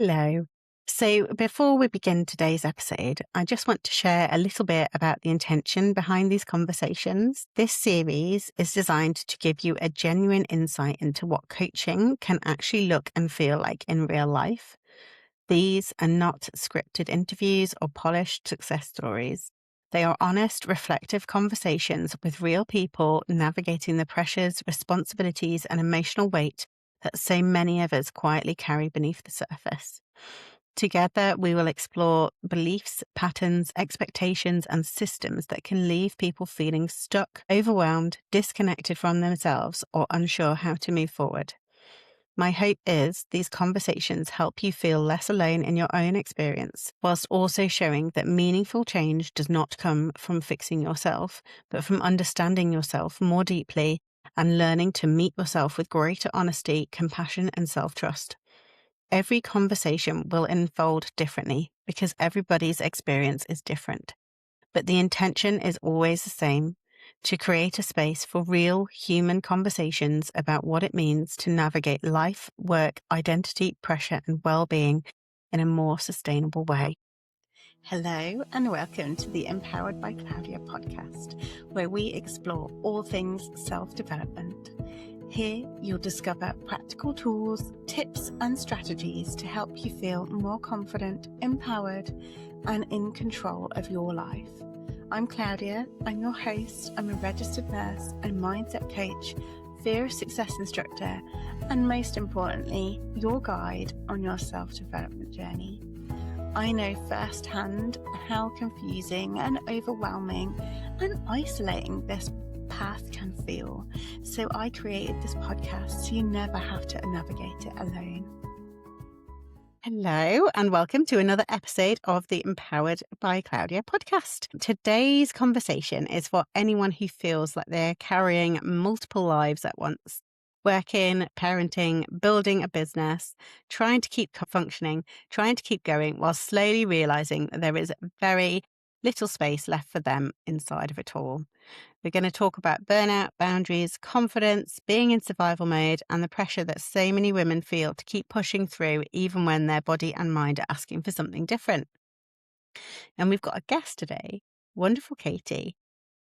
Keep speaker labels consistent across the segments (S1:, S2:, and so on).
S1: Hello. So, before we begin today's episode, I just want to share a little bit about the intention behind these conversations. This series is designed to give you a genuine insight into what coaching can actually look and feel like in real life. These are not scripted interviews or polished success stories. They are honest, reflective conversations with real people navigating the pressures, responsibilities, and emotional weight that so many of us quietly carry beneath the surface. Together, we will explore beliefs, patterns, expectations, and systems that can leave people feeling stuck, overwhelmed, disconnected from themselves, or unsure how to move forward. My hope is these conversations help you feel less alone in your own experience, whilst also showing that meaningful change does not come from fixing yourself, but from understanding yourself more deeply and learning to meet yourself with greater honesty, compassion, and self-trust. Every conversation will unfold differently because everybody's experience is different. But the intention is always the same: to create a space for real human conversations about what it means to navigate life, work, identity, pressure, and well-being in a more sustainable way. Hello and welcome to the Empowered by Claudia podcast, where we explore all things self-development. Here you'll discover practical tools, tips, and strategies to help you feel more confident, empowered, and in control of your life. I'm Claudia, I'm your host. I'm a registered nurse and mindset coach, fear of success instructor, and most importantly, your guide on your self-development journey. I know firsthand how confusing and overwhelming and isolating this path can feel. So I created this podcast so you never have to navigate it alone. Hello, and welcome to another episode of the Empowered by Claudia podcast. Today's conversation is for anyone who feels like they're carrying multiple lives at once. Working, parenting, building a business, trying to keep functioning, trying to keep going, while slowly realizing that there is very little space left for them inside of it all. We're going to talk about burnout, boundaries, confidence, being in survival mode, and the pressure that so many women feel to keep pushing through even when their body and mind are asking for something different. And we've got a guest today, wonderful Katie.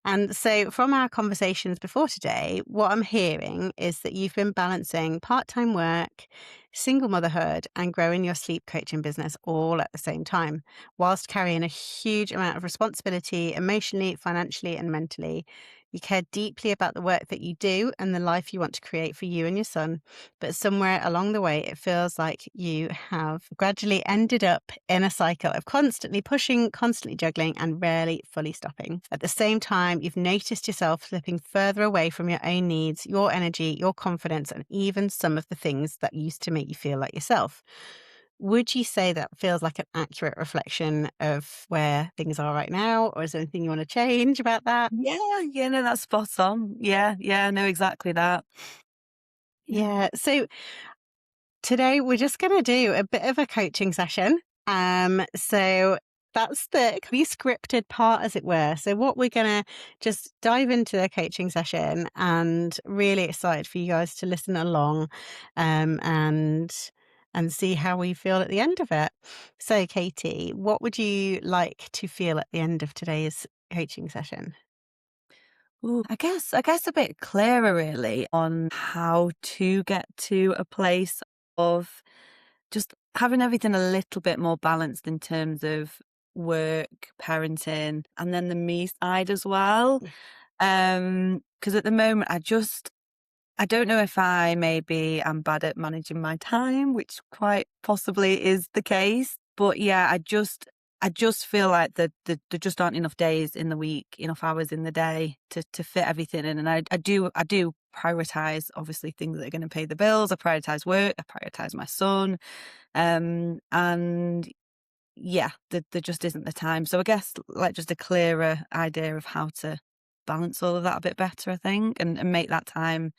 S1: And so from our conversations before today, what I'm hearing is that you've been balancing part-time work, single motherhood, and growing your sleep coaching business all at the same time, whilst carrying a huge amount of responsibility emotionally, financially, and mentally. You care deeply about the work that you do and the life you want to create for you and your son. But somewhere along the way, it feels like you have gradually ended up in a cycle of constantly pushing, constantly juggling, and rarely fully stopping. At the same time, you've noticed yourself slipping further away from your own needs, your energy, your confidence, and even some of the things that used to make you feel like yourself. Would you say that feels like an accurate reflection of where things are right now? Or is there anything you want to change about that?
S2: Yeah, no, that's spot on. Yeah, no, exactly that.
S1: Yeah. So today we're just going to do a bit of a coaching session. So that's the scripted part, as it were. So what we're going to just dive into the coaching session, and really excited for you guys to listen along, and see how we feel at the end of it. So Katie, what would you like to feel at the end of today's coaching session?
S2: Ooh, I guess a bit clearer really on how to get to a place of just having everything a little bit more balanced in terms of work, parenting, and then the me side as well. Because at the moment I don't know if I maybe am bad at managing my time, which quite possibly is the case. But yeah, I just feel like there just aren't enough days in the week, enough hours in the day to fit everything in. And I do prioritize obviously things that are going to pay the bills. I prioritize work. I prioritize my son. And yeah, there just isn't the time. So I guess like just a clearer idea of how to balance all of that a bit better, I think, and make that time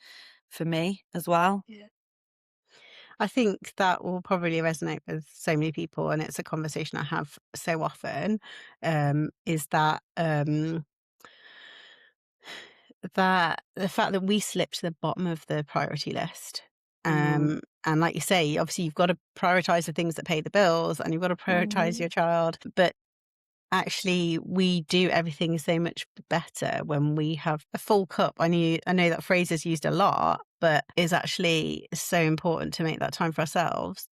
S2: for me as well.
S1: Yeah. I think that will probably resonate with so many people, and it's a conversation I have so often. Is that the fact that we slip to the bottom of the priority list.
S2: Mm.
S1: And like you say, obviously you've got to prioritize the things that pay the bills and you've got to prioritize
S2: Mhm.
S1: your child. But actually, we do everything so much better when we have a full cup. I know that phrase is used a lot, but is actually so important to make that time for ourselves.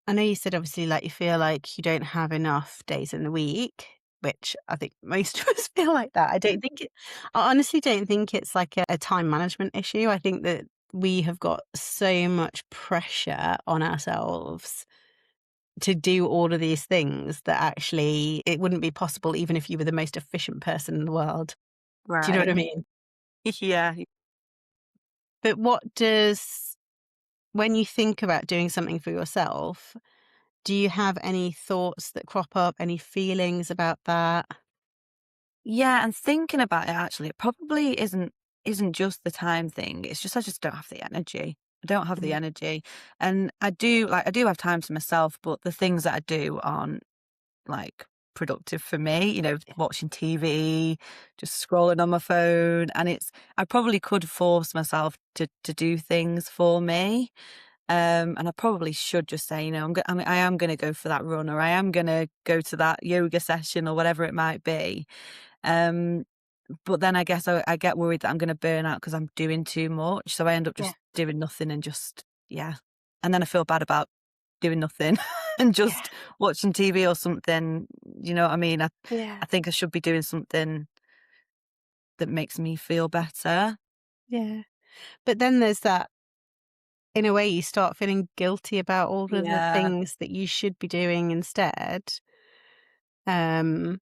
S1: I know you said obviously like you feel like you don't have enough days in the week, which I think most of us feel like that. I honestly don't think it's like a time management issue. I think that we have got so much pressure on ourselves to do all of these things that actually it wouldn't be possible even if you were the most efficient person in the world. Do you know what
S2: Right.
S1: I mean?
S2: Yeah.
S1: But when you think about doing something for yourself, do you have any thoughts that crop up, any feelings about that?
S2: Yeah, and thinking about it actually, it probably isn't just the time thing. It's just I just don't have the energy. I don't have the
S1: Mm,
S2: energy. And I do have time to myself, but the things that I do aren't like productive for me,
S1: yeah,
S2: watching TV, just scrolling on my phone. And I probably could force myself to do things for me. And I probably should just say, I am going to go for that run, or I am going to go to that yoga session, or whatever it might be. Um, but then I guess I get worried that I'm going to burn out because I'm doing too much. So I end up
S1: yeah,
S2: just doing nothing and just, yeah. And then I feel bad about doing nothing and
S1: yeah,
S2: just watching TV or something. You know what I mean?
S1: yeah,
S2: I think I should be doing something that makes me feel better.
S1: yeah. But then there's that, in a way, you start feeling guilty about all of the
S2: Yeah.
S1: things that you should be doing instead. Um,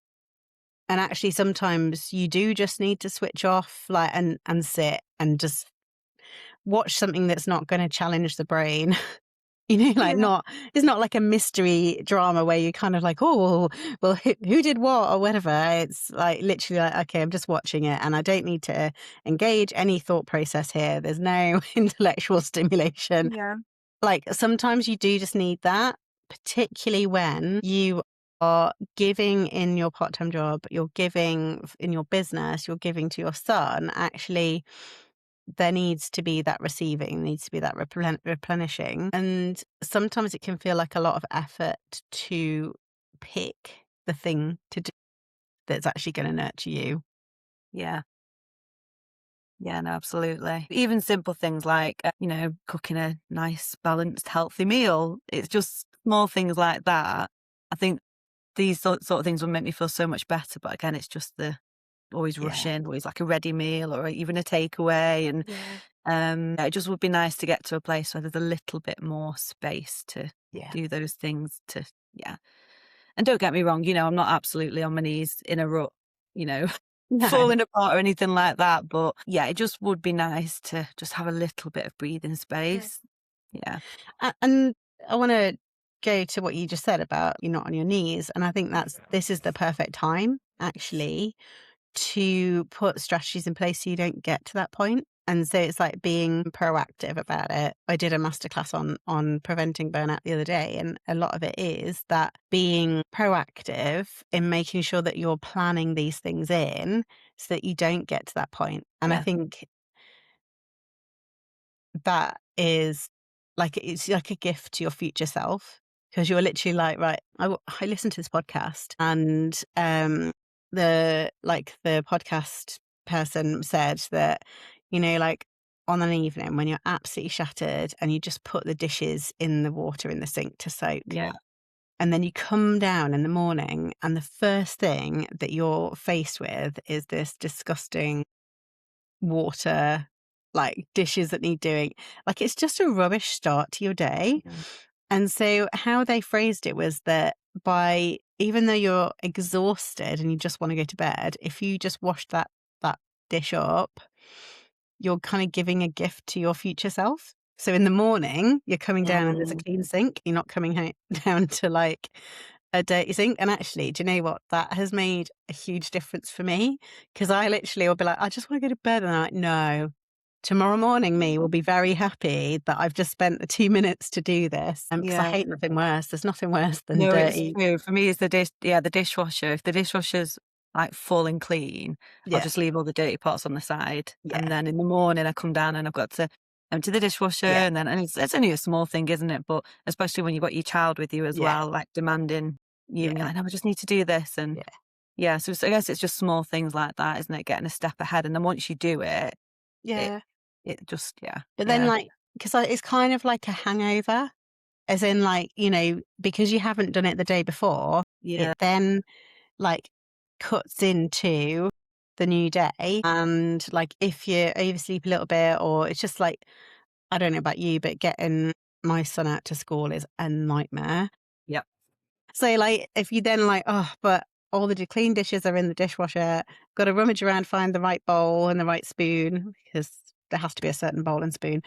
S1: and actually, sometimes you do just need to switch off, like, and sit and just watch something that's not going to challenge the brain. Like
S2: Yeah.
S1: not it's not like a mystery drama where you're kind of like, "Oh, well, who did what?" or whatever. It's like literally like, "Okay, I'm just watching it and I don't need to engage any thought process here. There's no intellectual stimulation."
S2: Yeah.
S1: Like sometimes you do just need that, particularly when you are giving in your part-time job, you're giving in your business, you're giving to your son. Actually, there needs to be that receiving, needs to be that replenishing. And sometimes it can feel like a lot of effort to pick the thing to do that's actually going to nurture you.
S2: Yeah. Yeah, no, absolutely. Even simple things like, cooking a nice, balanced, healthy meal. It's just small things like that. I think these sort of things will make me feel so much better. But again, it's just the always
S1: Yeah.
S2: rushing, always like a ready meal or even a takeaway. And
S1: Yeah.
S2: it just would be nice to get to a place where there's a little bit more space to
S1: Yeah.
S2: do those things yeah. And don't get me wrong, I'm not absolutely on my knees in a rut, you know,
S1: No.
S2: falling apart or anything like that. But yeah, it just would be nice to just have a little bit of breathing
S1: Yeah.
S2: space. Yeah.
S1: And I want to go to what you just said about you're not on your knees. And I think this is the perfect time, actually, to put strategies in place so you don't get to that point. And so it's like being proactive about it. I did a masterclass on preventing burnout the other day, and a lot of it is that being proactive in making sure that you're planning these things in so that you don't get to that point. And I
S2: Yeah.
S1: think that is it's like a gift to your future self because you're literally like, right, I listened to this podcast and the podcast person said that, like on an evening when you're absolutely shattered and you just put the dishes in the water in the sink to soak.
S2: Yeah.
S1: And then you come down in the morning and the first thing that you're faced with is this disgusting water, like dishes that need doing. Like it's just a rubbish start to your day.
S2: Yeah.
S1: And so how they phrased it was that by even though you're exhausted and you just want to go to bed, if you just wash that dish up, you're kind of giving a gift to your future self. So in the morning, you're coming down and there's a
S2: Mm,
S1: clean sink. You're not coming down to like a dirty sink. And actually, do you know what? That has made a huge difference for me because I literally will be like, I just want to go to bed. And I'm like, no, tomorrow morning me will be very happy that I've just spent the 2 minutes to do this. Because I
S2: yeah.
S1: hate nothing worse. There's nothing worse than
S2: No, it's
S1: dirty.
S2: true. For me, it's the dishwasher. If the dishwasher's like full and clean, I'll
S1: Yeah.
S2: just leave all the dirty pots on the side. And
S1: Yeah.
S2: then in the morning I come down and I've got to empty the dishwasher,
S1: Yeah.
S2: and it's only a small thing, isn't it? But especially when you've got your child with you as
S1: Yeah.
S2: well, like demanding you, and you're
S1: Yeah.
S2: like, "No, I just need to do this." And
S1: Yeah.
S2: yeah, so I guess it's just small things like that, isn't it? Getting a step ahead, and then once you do it, it
S1: Yeah.
S2: it just
S1: But then,
S2: yeah,
S1: like, because it's kind of like a hangover, as in, like, because you haven't done it the day before, it
S2: yeah,
S1: then, like, cuts into the new day. And, like, if you oversleep a little bit, or it's just like, I don't know about you, but getting my son out to school is a nightmare.
S2: yeah,
S1: So, like, if you then like, "Oh, but all the clean dishes are in the dishwasher, gotta rummage around, find the right bowl and the right spoon," because there has to be a certain bowl and spoon.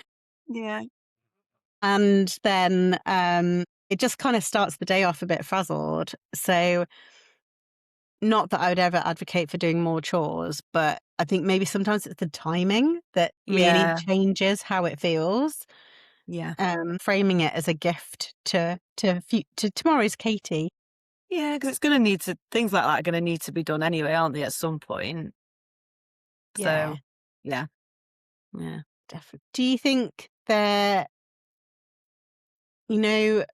S2: yeah,
S1: And then, it just kinda starts the day off a bit frazzled. So, not that I would ever advocate for doing more chores, but I think maybe sometimes it's the timing that really
S2: yeah,
S1: changes how it feels.
S2: yeah,
S1: Framing it as a gift to tomorrow's Katie.
S2: yeah. Because it's gonna need to things like that are gonna need to be done anyway, aren't they? At some point.
S1: Yeah,
S2: So yeah, yeah.
S1: definitely. Do you think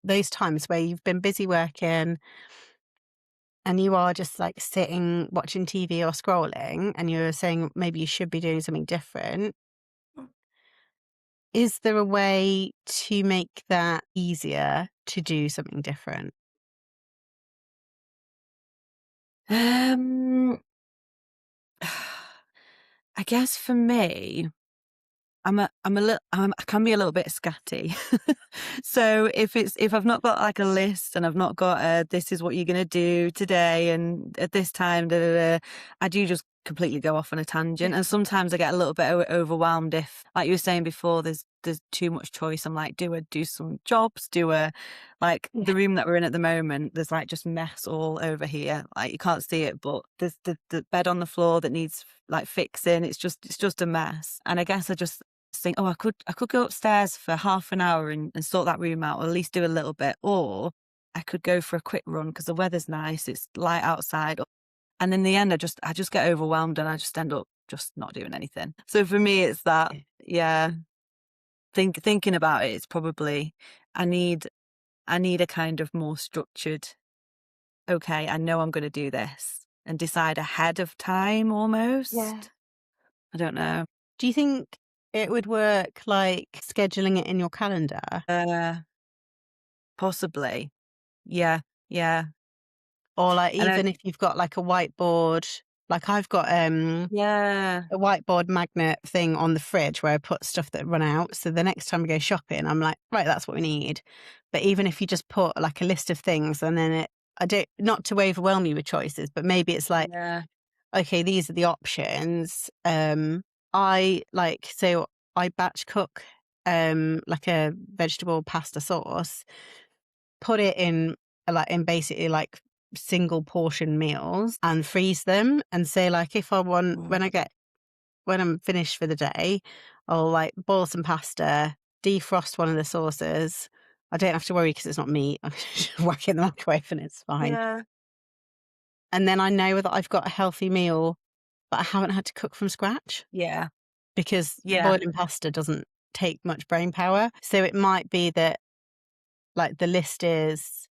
S1: those times where you've been busy working and you are just like sitting watching TV or scrolling, and you're saying maybe you should be doing something different? Is there a way to make that easier to do something different?
S2: Um, I guess for me, I can be a little bit scatty. So if I've not got like a list and I've not got this is what you're gonna do today and at this time, I do just completely go off on a tangent.
S1: Yeah.
S2: And sometimes I get a little bit overwhelmed if, like you were saying before, there's too much choice. I'm like, do I do some jobs? Do I like
S1: Yeah.
S2: the room that we're in at the moment? There's like just mess all over here. Like you can't see it, but there's the bed on the floor that needs like fixing. It's just a mess. And I guess I just think, "Oh, I could go upstairs for half an hour and sort that room out, or at least do a little bit, or I could go for a quick run because the weather's nice, it's light outside." And in the end, I just get overwhelmed and I just end up just not doing anything. So for me, it's that,
S1: Yeah.
S2: yeah, thinking about it, it's probably I need I need a kind of more structured, "Okay, I know I'm gonna do this," and decide ahead of time
S1: Yeah.
S2: almost. I don't know.
S1: Do you think it would work like scheduling it in your calendar?
S2: Uh, Possibly. Yeah, yeah.
S1: Or like
S2: And I
S1: even if you've got like a whiteboard, like I've got
S2: Yeah,
S1: a whiteboard magnet thing on the fridge where I put stuff that run out. So the next time I go shopping, I'm like, right, that's what we need. But even if you just put like a list of things, and then I don't, not to overwhelm you with choices, but maybe it's like,
S2: yeah.
S1: okay, these are the options. So I batch cook like a vegetable pasta sauce, put it in in basically like single portion meals and freeze them, and say like if I want
S2: Mm.
S1: when I'm finished for the day, I'll like boil some pasta, defrost one of the sauces. I don't have to worry because it's not meat. I can just whack it in the microwave and it's fine.
S2: Yeah,
S1: And then I know that I've got a healthy meal, but I haven't had to cook from scratch,
S2: yeah,
S1: because
S2: yeah.
S1: boiling pasta doesn't take much brain power. So it might be that like the list is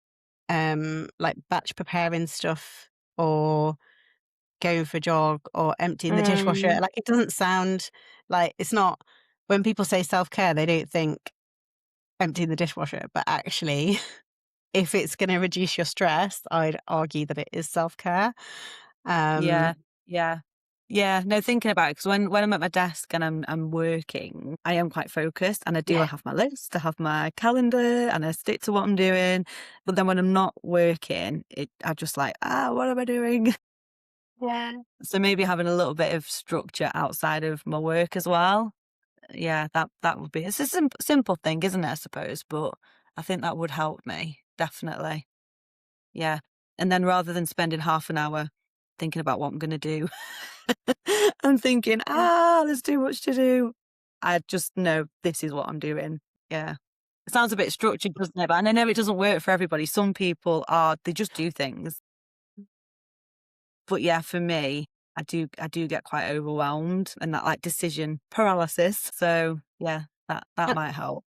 S1: like batch preparing stuff, or going for a jog, or emptying the dishwasher.
S2: Mm,
S1: Like it doesn't sound like it's not when people say self-care, they don't think emptying the dishwasher, but actually if it's going to reduce your stress, I'd argue that it is self-care.
S2: yeah,
S1: Um
S2: yeah. Yeah, no, thinking about it, because when I'm at my desk and I'm working, I am quite focused and I
S1: yeah.
S2: have my list, I have my calendar and I stick to what I'm doing. But then when I'm not working, I'm just like, what am I doing?
S1: Yeah.
S2: So maybe having a little bit of structure outside of my work as well. Yeah, that would be, it's a simple thing, isn't it, I suppose, but I think that would help me, definitely. Yeah. And then rather than spending half an hour thinking about what I'm gonna do, I'm thinking,
S1: Yeah.
S2: there's too much to do. I just know this is what I'm doing. Yeah. It sounds a bit structured, doesn't it? But and I know it doesn't work for everybody. Some people they just do things. But yeah, for me, I do get quite overwhelmed and that like decision paralysis. So yeah, That might help.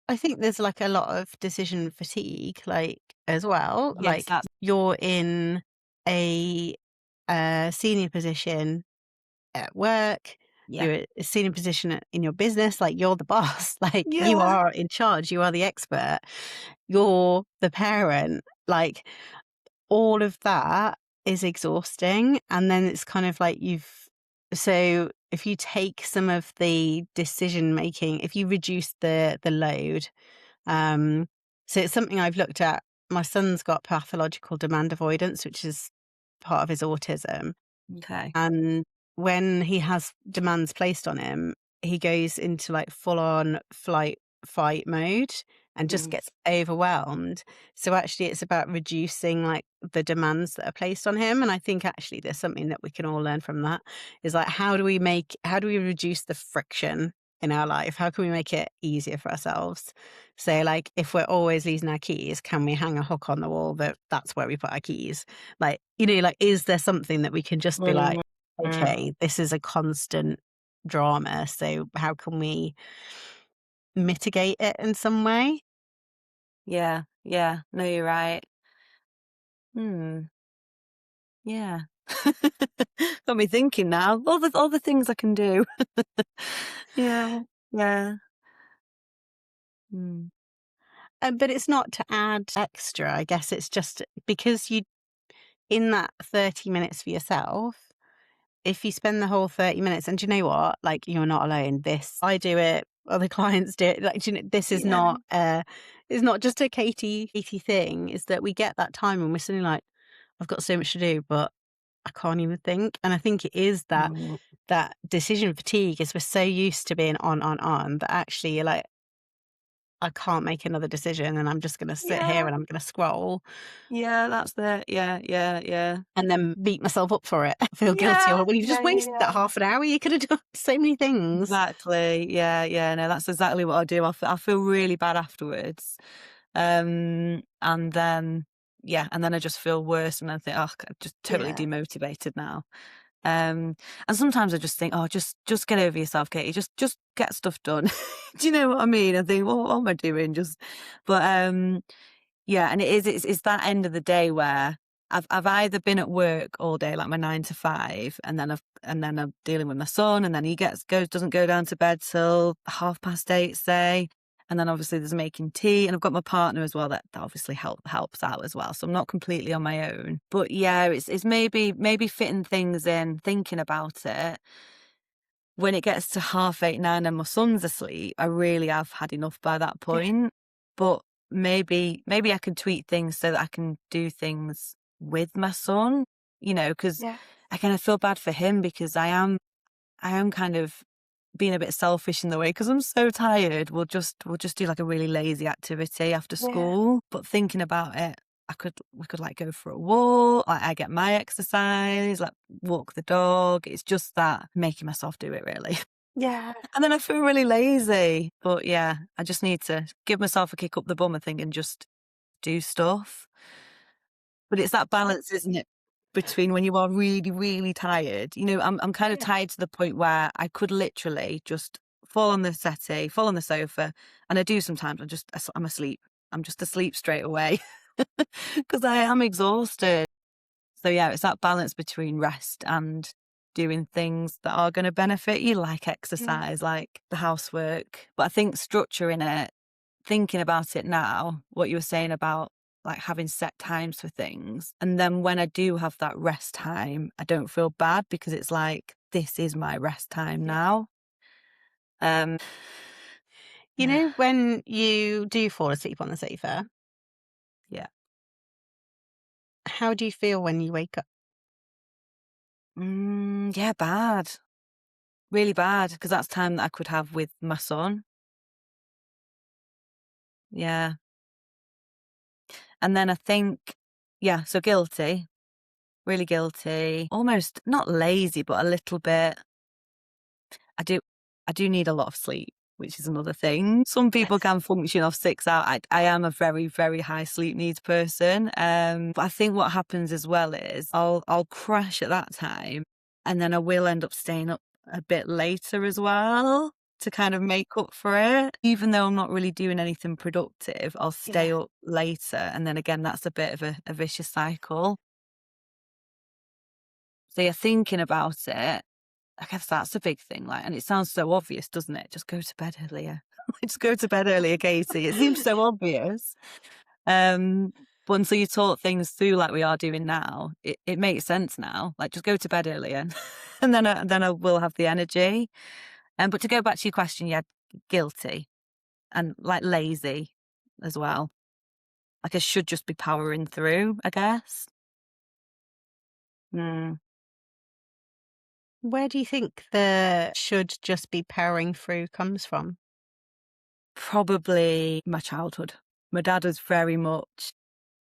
S1: I think there's like a lot of decision fatigue, like as well.
S2: Yes,
S1: Like
S2: that's
S1: you're in a, senior position at work,
S2: yeah.
S1: you're a senior position in your business, like you're the boss, like you
S2: Yeah.
S1: are in charge, you are the expert, you're the parent, like all of that is exhausting. And then it's kind of like so if you take some of the decision making, if you reduce the load, um, so it's something I've looked at. My son's got pathological demand avoidance, which is part of his autism.
S2: Okay.
S1: And when he has demands placed on him, he goes into like full on flight fight mode and just
S2: Mm.
S1: gets overwhelmed. So actually it's about reducing like the demands that are placed on him. And I think actually there's something that we can all learn from that is like how do we reduce the friction in our life? How can we make it easier for ourselves? So like if we're always losing our keys, can we hang a hook on the wall that that's where we put our keys? Like, like, is there something that we can just be like,
S2: Mm.
S1: okay, this is a constant drama. So how can we mitigate it in some way?
S2: Yeah, yeah. No, you're right. Hmm. Yeah. Got me thinking now. All the things I can do. Yeah, yeah. Mm.
S1: But it's not to add extra. I guess it's just because in that 30 minutes for yourself, if you spend the whole 30 minutes, and do you know what? Like, you're not alone. I do it, other clients do it. Like, do you know, this is
S2: Yeah,
S1: not, it's not just a Katie thing, is that we get that time when we're suddenly like, I've got so much to do, but I can't even think. And I think it is
S2: mm,
S1: that decision fatigue is we're so used to being on that actually you're like, I can't make another decision and I'm just going to sit here
S2: yeah,
S1: and I'm going to scroll
S2: yeah, that's it. Yeah, yeah, yeah.
S1: and then beat myself up for it. I feel guilty.
S2: Yeah,
S1: Or, well, you've just
S2: yeah, yeah,
S1: wasted that
S2: yeah.
S1: half an hour. You could have done so many things.
S2: Exactly. Yeah, yeah. No, that's exactly what I do. I feel really bad afterwards. And then, yeah, and then I just feel worse and I think, oh, I'm just totally
S1: Yeah.
S2: demotivated now. And sometimes I just think, oh, just get over yourself, Katie. Just get stuff done. Do you know what I mean? I think, well, what am I doing? But yeah, and it's that end of the day where I've either been at work all day, like my 9 to 5, and then I'm dealing with my son, and then he doesn't go down to bed till 8:30, say. And then obviously there's making tea, and I've got my partner as well that obviously helps out as well. So I'm not completely on my own. But yeah, it's maybe fitting things in, thinking about it. When it gets to 8:30, 9 and my son's asleep, I really have had enough by that
S1: Yeah.
S2: point. But maybe I can tweak things so that I can do things with my son, because
S1: Yeah.
S2: I kind of feel bad for him because I am kind of being a bit selfish in the way because I'm so tired. We'll just do like a really lazy activity after
S1: Yeah.
S2: school. But thinking about it, we could like go for a walk. Like I get my exercise, like walk the dog. It's just that making myself do it really.
S1: Yeah.
S2: And then I feel really lazy. But yeah, I just need to give myself a kick up the bum, I think, and just do stuff. But it's that balance, isn't it? Between when you are really, really tired. I'm kind of
S1: Yeah.
S2: tired to the point where I could literally just fall on the settee, fall on the sofa, and I do sometimes. I'm asleep. I'm just asleep straight away because I am exhausted. So yeah, it's that balance between rest and doing things that are going to benefit you, like
S1: Mm.
S2: exercise, like the housework. But I think structure in it, thinking about it now, what you were saying about like having set times for things. And then when I do have that rest time, I don't feel bad because it's like, this is my rest time
S1: Yeah.
S2: now. Um, yeah,
S1: When you do fall asleep on the sofa,
S2: yeah.
S1: how do you feel when you wake up?
S2: Yeah, bad. Really bad because that's time that I could have with my son. Yeah. And then I think, yeah, so guilty, really guilty, almost not lazy, but a little bit. I do, I do need a lot of sleep, which is another thing. Some people
S1: Yes.
S2: can function off 6 hours. I am a very, very high sleep needs person. But I think what happens as well is I'll crash at that time, and then I will end up staying up a bit later as well. to kind of make up for it. Even though I'm not really doing anything productive, I'll stay
S1: Yeah.
S2: up later, and then again, that's a bit of a vicious cycle. So you're thinking about it, I guess that's a big thing, like, and it sounds so obvious, doesn't it? Just go to bed earlier. Just go to bed earlier, Katie. It seems so obvious. Um, but until you talk things through like we are doing now, it makes sense now. Like, just go to bed earlier, and then I will have the energy. But to go back to your question, yeah, guilty and like lazy as well. Like I should just be powering through, I guess. Mm,
S1: Where do you think the should just be powering through comes from?
S2: probably my childhood. My dad was very much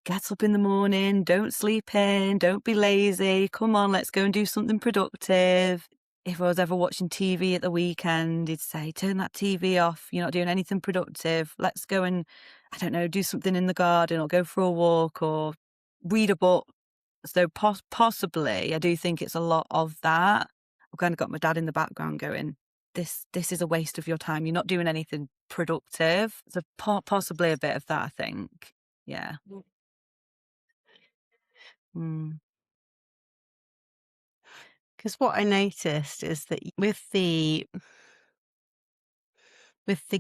S2: get up in the morning, don't sleep in, don't be lazy. Come on, let's go and do something productive. If I was ever watching TV at the weekend, he'd say, turn that TV off. You're not doing anything productive. Let's go and, I don't know, do something in the garden or go for a walk or read a book. So possibly, I do think it's a lot of that. I've kind of got my dad in the background going, this is a waste of your time. You're not doing anything productive. So possibly a bit of that, I think. Yeah. Mm.
S1: Because what I noticed is that with the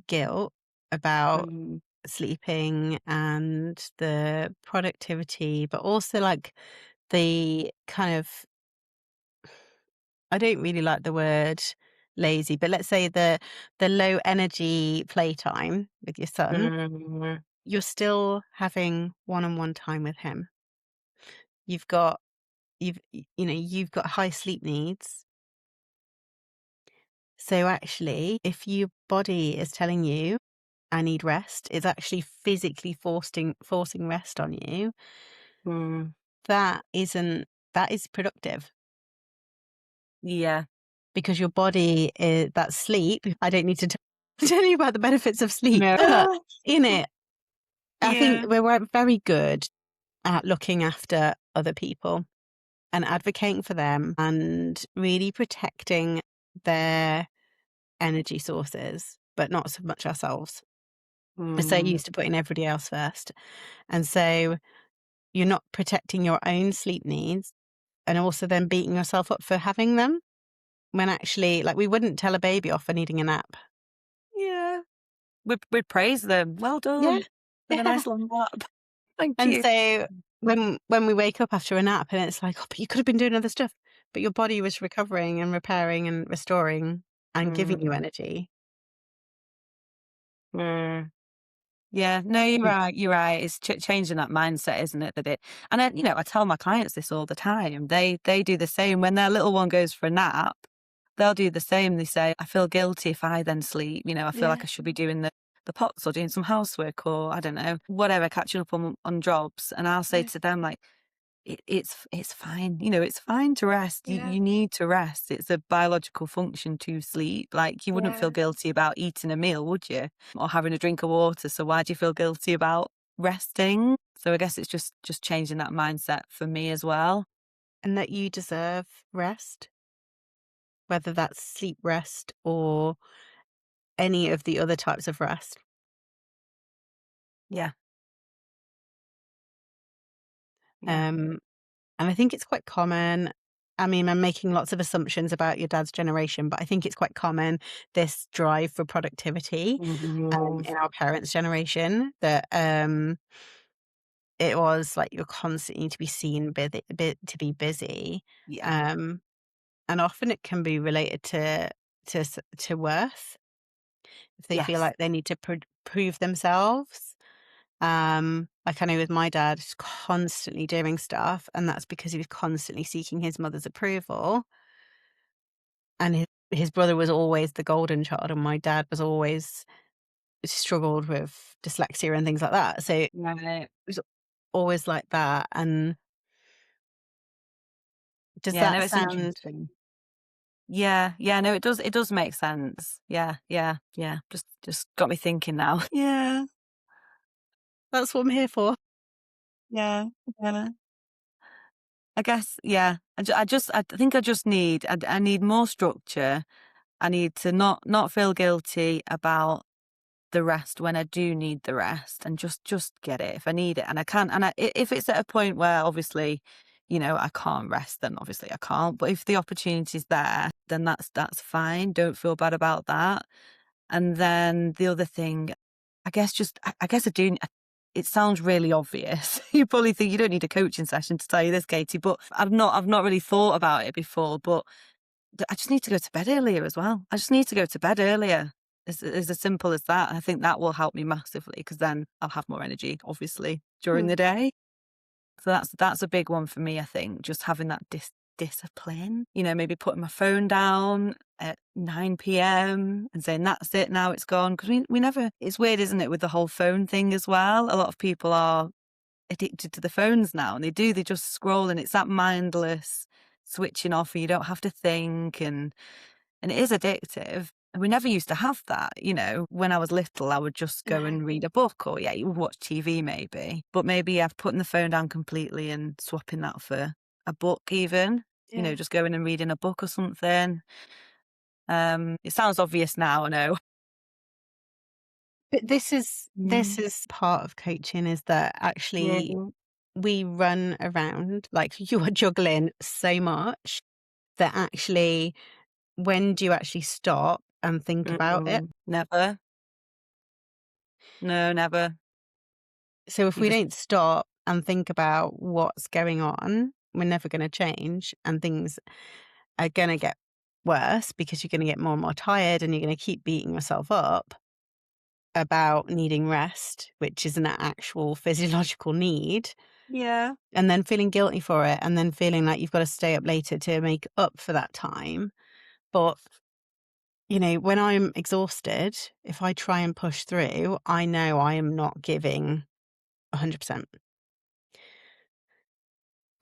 S1: guilt about
S2: Mm.
S1: sleeping and the productivity, but also like the kind of, I don't really like the word lazy, but let's say the low energy playtime with your son,
S2: Mm.
S1: you're still having one-on-one time with him. You've got you've got high sleep needs. So actually, if your body is telling you I need rest, it's actually physically forcing rest on you.
S2: Mm.
S1: That isn't that is productive
S2: Yeah.
S1: because your body is that sleep. I don't need to tell you about the benefits of sleep,
S2: No.
S1: but in it, I think
S2: Yeah.
S1: we're very good at looking after other people and advocating for them and really protecting their energy sources, but not so much ourselves. We're so
S2: Mm.
S1: used to putting everybody else first. And so you're not protecting your own sleep needs and also then beating yourself up for having them when actually, like, we wouldn't tell a baby off for needing a nap.
S2: Yeah. We'd praise them. Well
S1: Yeah.
S2: done. Had a
S1: Yeah.
S2: nice long nap. Thank
S1: And
S2: you.
S1: so when we wake up after a nap and it's like, oh, but you could have been doing other stuff, but your body was recovering and repairing and restoring and giving you
S2: Mm.
S1: energy.
S2: Mm. Yeah, no, you're
S1: Mm.
S2: right. You're right. It's changing that mindset, isn't it? And I tell my clients this all the time. They do the same when their little one goes for a nap. They'll do the same. They say, I feel guilty if I then sleep. I feel like
S1: Yeah.
S2: I should be doing the pots or doing some housework or I don't know, whatever, catching up on jobs. And I'll say
S1: Yeah.
S2: to them like, it's fine. It's fine to rest. You
S1: Yeah.
S2: you need to rest. It's a biological function to sleep. Like you wouldn't feel
S1: Yeah.
S2: guilty about eating a meal, would you? Or having a drink of water. So why do you feel guilty about resting? So I guess it's just changing that mindset for me as well.
S1: And that you deserve rest, whether that's sleep rest or any of the other types of rest.
S2: Yeah. Yeah.
S1: Um, and I think it's quite common. I mean, I'm making lots of assumptions about your dad's generation, but I think it's quite common, this drive for productivity
S2: Mhm.
S1: in our parents' generation, that it was like you're constantly to be seen to be busy.
S2: Yeah.
S1: Um, and often it can be related to worth if they feel
S2: Yes.
S1: like they need to prove themselves. Like I know with my dad, he's constantly doing stuff, and that's because he was constantly seeking his mother's approval. And his brother was always the golden child, and my dad was always struggled with dyslexia and things like that. So it
S2: Right.
S1: was always like that. And does
S2: Yeah, no,
S1: that
S2: it's
S1: sound?
S2: interesting. Yeah, yeah, no, it does make sense. Yeah, yeah, yeah. Just got me thinking now. Yeah,
S1: That's what I'm here for.
S2: yeah, yeah. I guess, yeah. I think I just need I need more structure I need to not feel guilty about the rest when I do need the rest, and just get it if I need it, and I can. And if it's at a point where obviously, I can't rest, then obviously I can't. But if the opportunity's there, then that's fine. Don't feel bad about that. And then the other thing, I guess, I guess I do. It sounds really obvious. You probably think you don't need a coaching session to tell you this, Katie, but I've not really thought about it before. But I just need to go to bed earlier as well. I just need to go to bed earlier. It's as simple as that. I think that will help me massively because then I'll have more energy, obviously, during
S1: Mm.
S2: the day. So that's a big one for me, I think, just having that discipline. Maybe putting my phone down at 9 p.m. and saying, "That's it, now it's gone." Because we never, it's weird, isn't it, with the whole phone thing as well? A lot of people are addicted to the phones now, and they just scroll, and it's that mindless switching off and you don't have to think, and it is addictive. And we never used to have that. When I was little, I would just go
S1: No.
S2: and read a book, or you would watch TV maybe. But maybe I've putting the phone down completely and swapping that for a book even,
S1: Yeah.
S2: just going and reading a book or something. It sounds obvious now, I know.
S1: But this
S2: Mm.
S1: is part of coaching is that actually
S2: Yeah.
S1: we run around like you are juggling so much that actually when do you actually stop and think about it?
S2: Never. No, never.
S1: So if
S2: You
S1: we
S2: just
S1: don't stop and think about what's going on, we're never going to change and things are going to get worse because you're going to get more and more tired and you're going to keep beating yourself up about needing rest, which is an actual physiological need,
S2: Yeah.
S1: and then feeling guilty for it and then feeling like you've got to stay up later to make up for that time. But when I'm exhausted, if I try and push through, I know I am not giving 100%.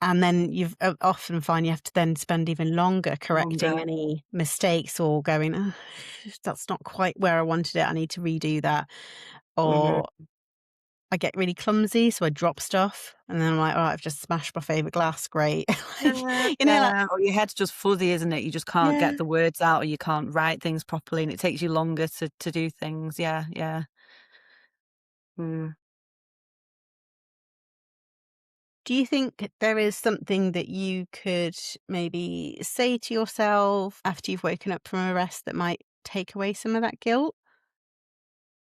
S1: And then you've often find you have to then spend even longer correcting
S2: Longer.
S1: any mistakes or going, "Ugh, that's not quite where I wanted it. I need to redo that."
S2: Mhm.
S1: Or I get really clumsy, so I drop stuff. And then I'm like, "All right, I've just smashed my favorite glass. Great."
S2: Yeah,
S1: Like,
S2: yeah. Or your head's just fuzzy, isn't it? You just can't
S1: yeah.
S2: get the words out, or you can't write things properly, and it takes you longer to do things. Yeah, yeah. Mm.
S1: Do you think there is something that you could maybe say to yourself after you've woken up from a rest that might take away some of that guilt?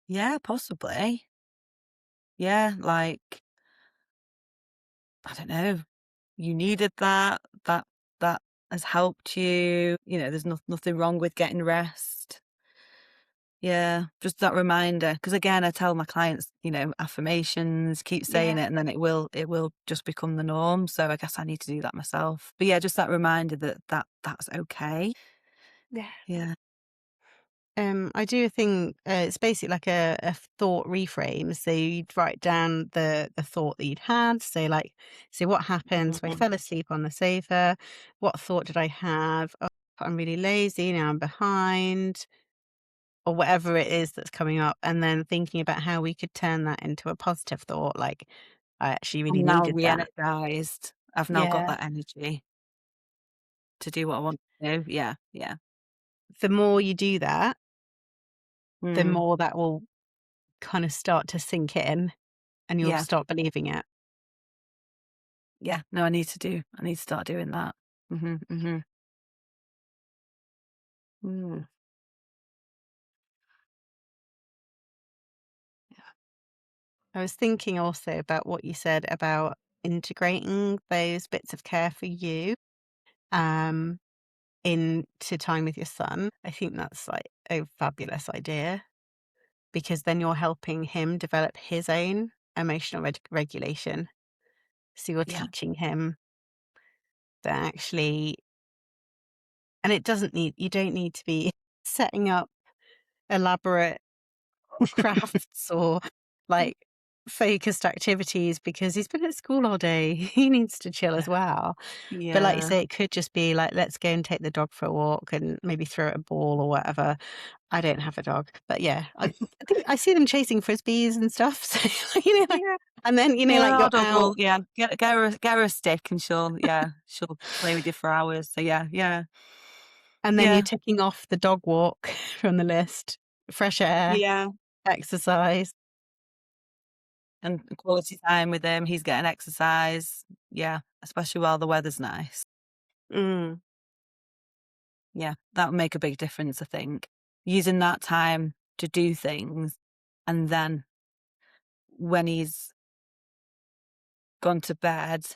S2: Yeah, possibly. Yeah, like, I don't know, you needed that. That has helped you. There's nothing wrong with getting rest. Yeah, just that reminder. Because again, I tell my clients, affirmations, keep saying
S1: Yeah.
S2: it, and then it will just become the norm. So I guess I need to do that myself. But yeah, just that reminder that's okay.
S1: Yeah.
S2: Yeah,
S1: I do a thing, it's basically like a thought reframe. So you'd write down the thought that you'd had. So what happened? So I
S2: mhm.
S1: fell asleep on the sofa. What thought did I have? Oh, I'm really lazy. Now I'm behind, or whatever it is that's coming up. And then thinking about how we could turn that into a positive thought. Like, I actually really
S2: I'm now
S1: needed that.
S2: re-energized. I've now got
S1: Yeah.
S2: that energy to do what I want to do. Yeah, yeah.
S1: The more you do that, the
S2: Mm,
S1: more that will kind of start to sink in and you'll
S2: yeah,
S1: start believing it.
S2: yeah. No, I need to start doing that. Mhm, mhm. Mm, yeah,
S1: I was thinking also about what you said about integrating those bits of care for you um, into time with your son. I think that's like a fabulous idea because then you're helping him develop his own emotional regulation. So you're
S2: yeah.
S1: teaching him that actually, and you don't need to be setting up elaborate crafts or like focused activities because he's been at school all day. He needs to chill as well. But like you
S2: Yeah.
S1: say, it could just be like, let's go and take the dog for a walk and maybe throw it a ball or whatever. I don't have a dog, but yeah, I think I see them chasing frisbees and stuff. So,
S2: Yeah.
S1: and then,
S2: Yeah,
S1: like
S2: our
S1: you're
S2: dog
S1: out.
S2: will, yeah, get her a stick, and she'll play with you for hours. So yeah, yeah.
S1: And then you're
S2: Yeah.
S1: ticking off the dog walk from the list, fresh air,
S2: Yeah.
S1: exercise.
S2: And quality time with him, he's getting exercise. Yeah, especially while the weather's nice.
S1: Mm,
S2: Yeah, that would make a big difference, I think. Using that time to do things, and then when he's gone to bed,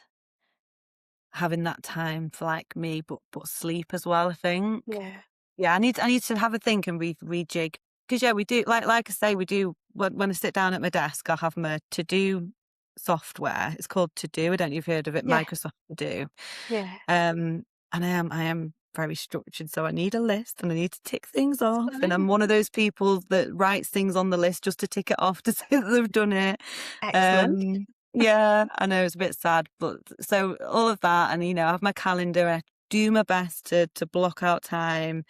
S2: having that time for, like, me, but sleep as well, I think.
S1: yeah.
S2: Yeah, I need to have a think and rejig. Because yeah, we do like I say, we do when I sit down at my desk, I'll have my to-do software. It's called To-do. I don't know if you've heard of it,
S1: Yeah,
S2: Microsoft To-do.
S1: yeah.
S2: And I am very structured, so I need a list and I need to tick things
S1: That's
S2: off. And I'm
S1: fine.
S2: one of those people that writes things on the list just to tick it off to say that they've done it.
S1: Excellent.
S2: Um, yeah, I know it's a bit sad, but so all of that, and I have my calendar. I do my best to block out time,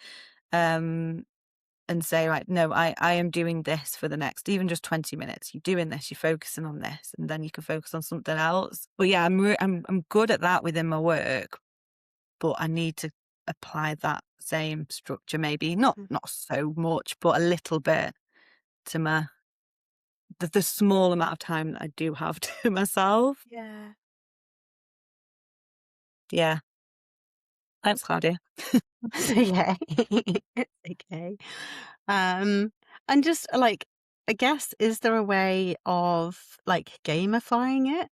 S2: um, and say, right, no, I am doing this for the next, even just 20 minutes. You're doing this, you're focusing on this, and then you can focus on something else. But yeah, I'm good at that within my work, but I need to apply that same structure, maybe
S1: Mm,
S2: not so much, but a little bit to the small amount of time that I do have to myself.
S1: yeah.
S2: Yeah. Thanks, Claudia.
S1: It's okay. It's okay. Um, and just like, I guess, is there a way of like gamifying it?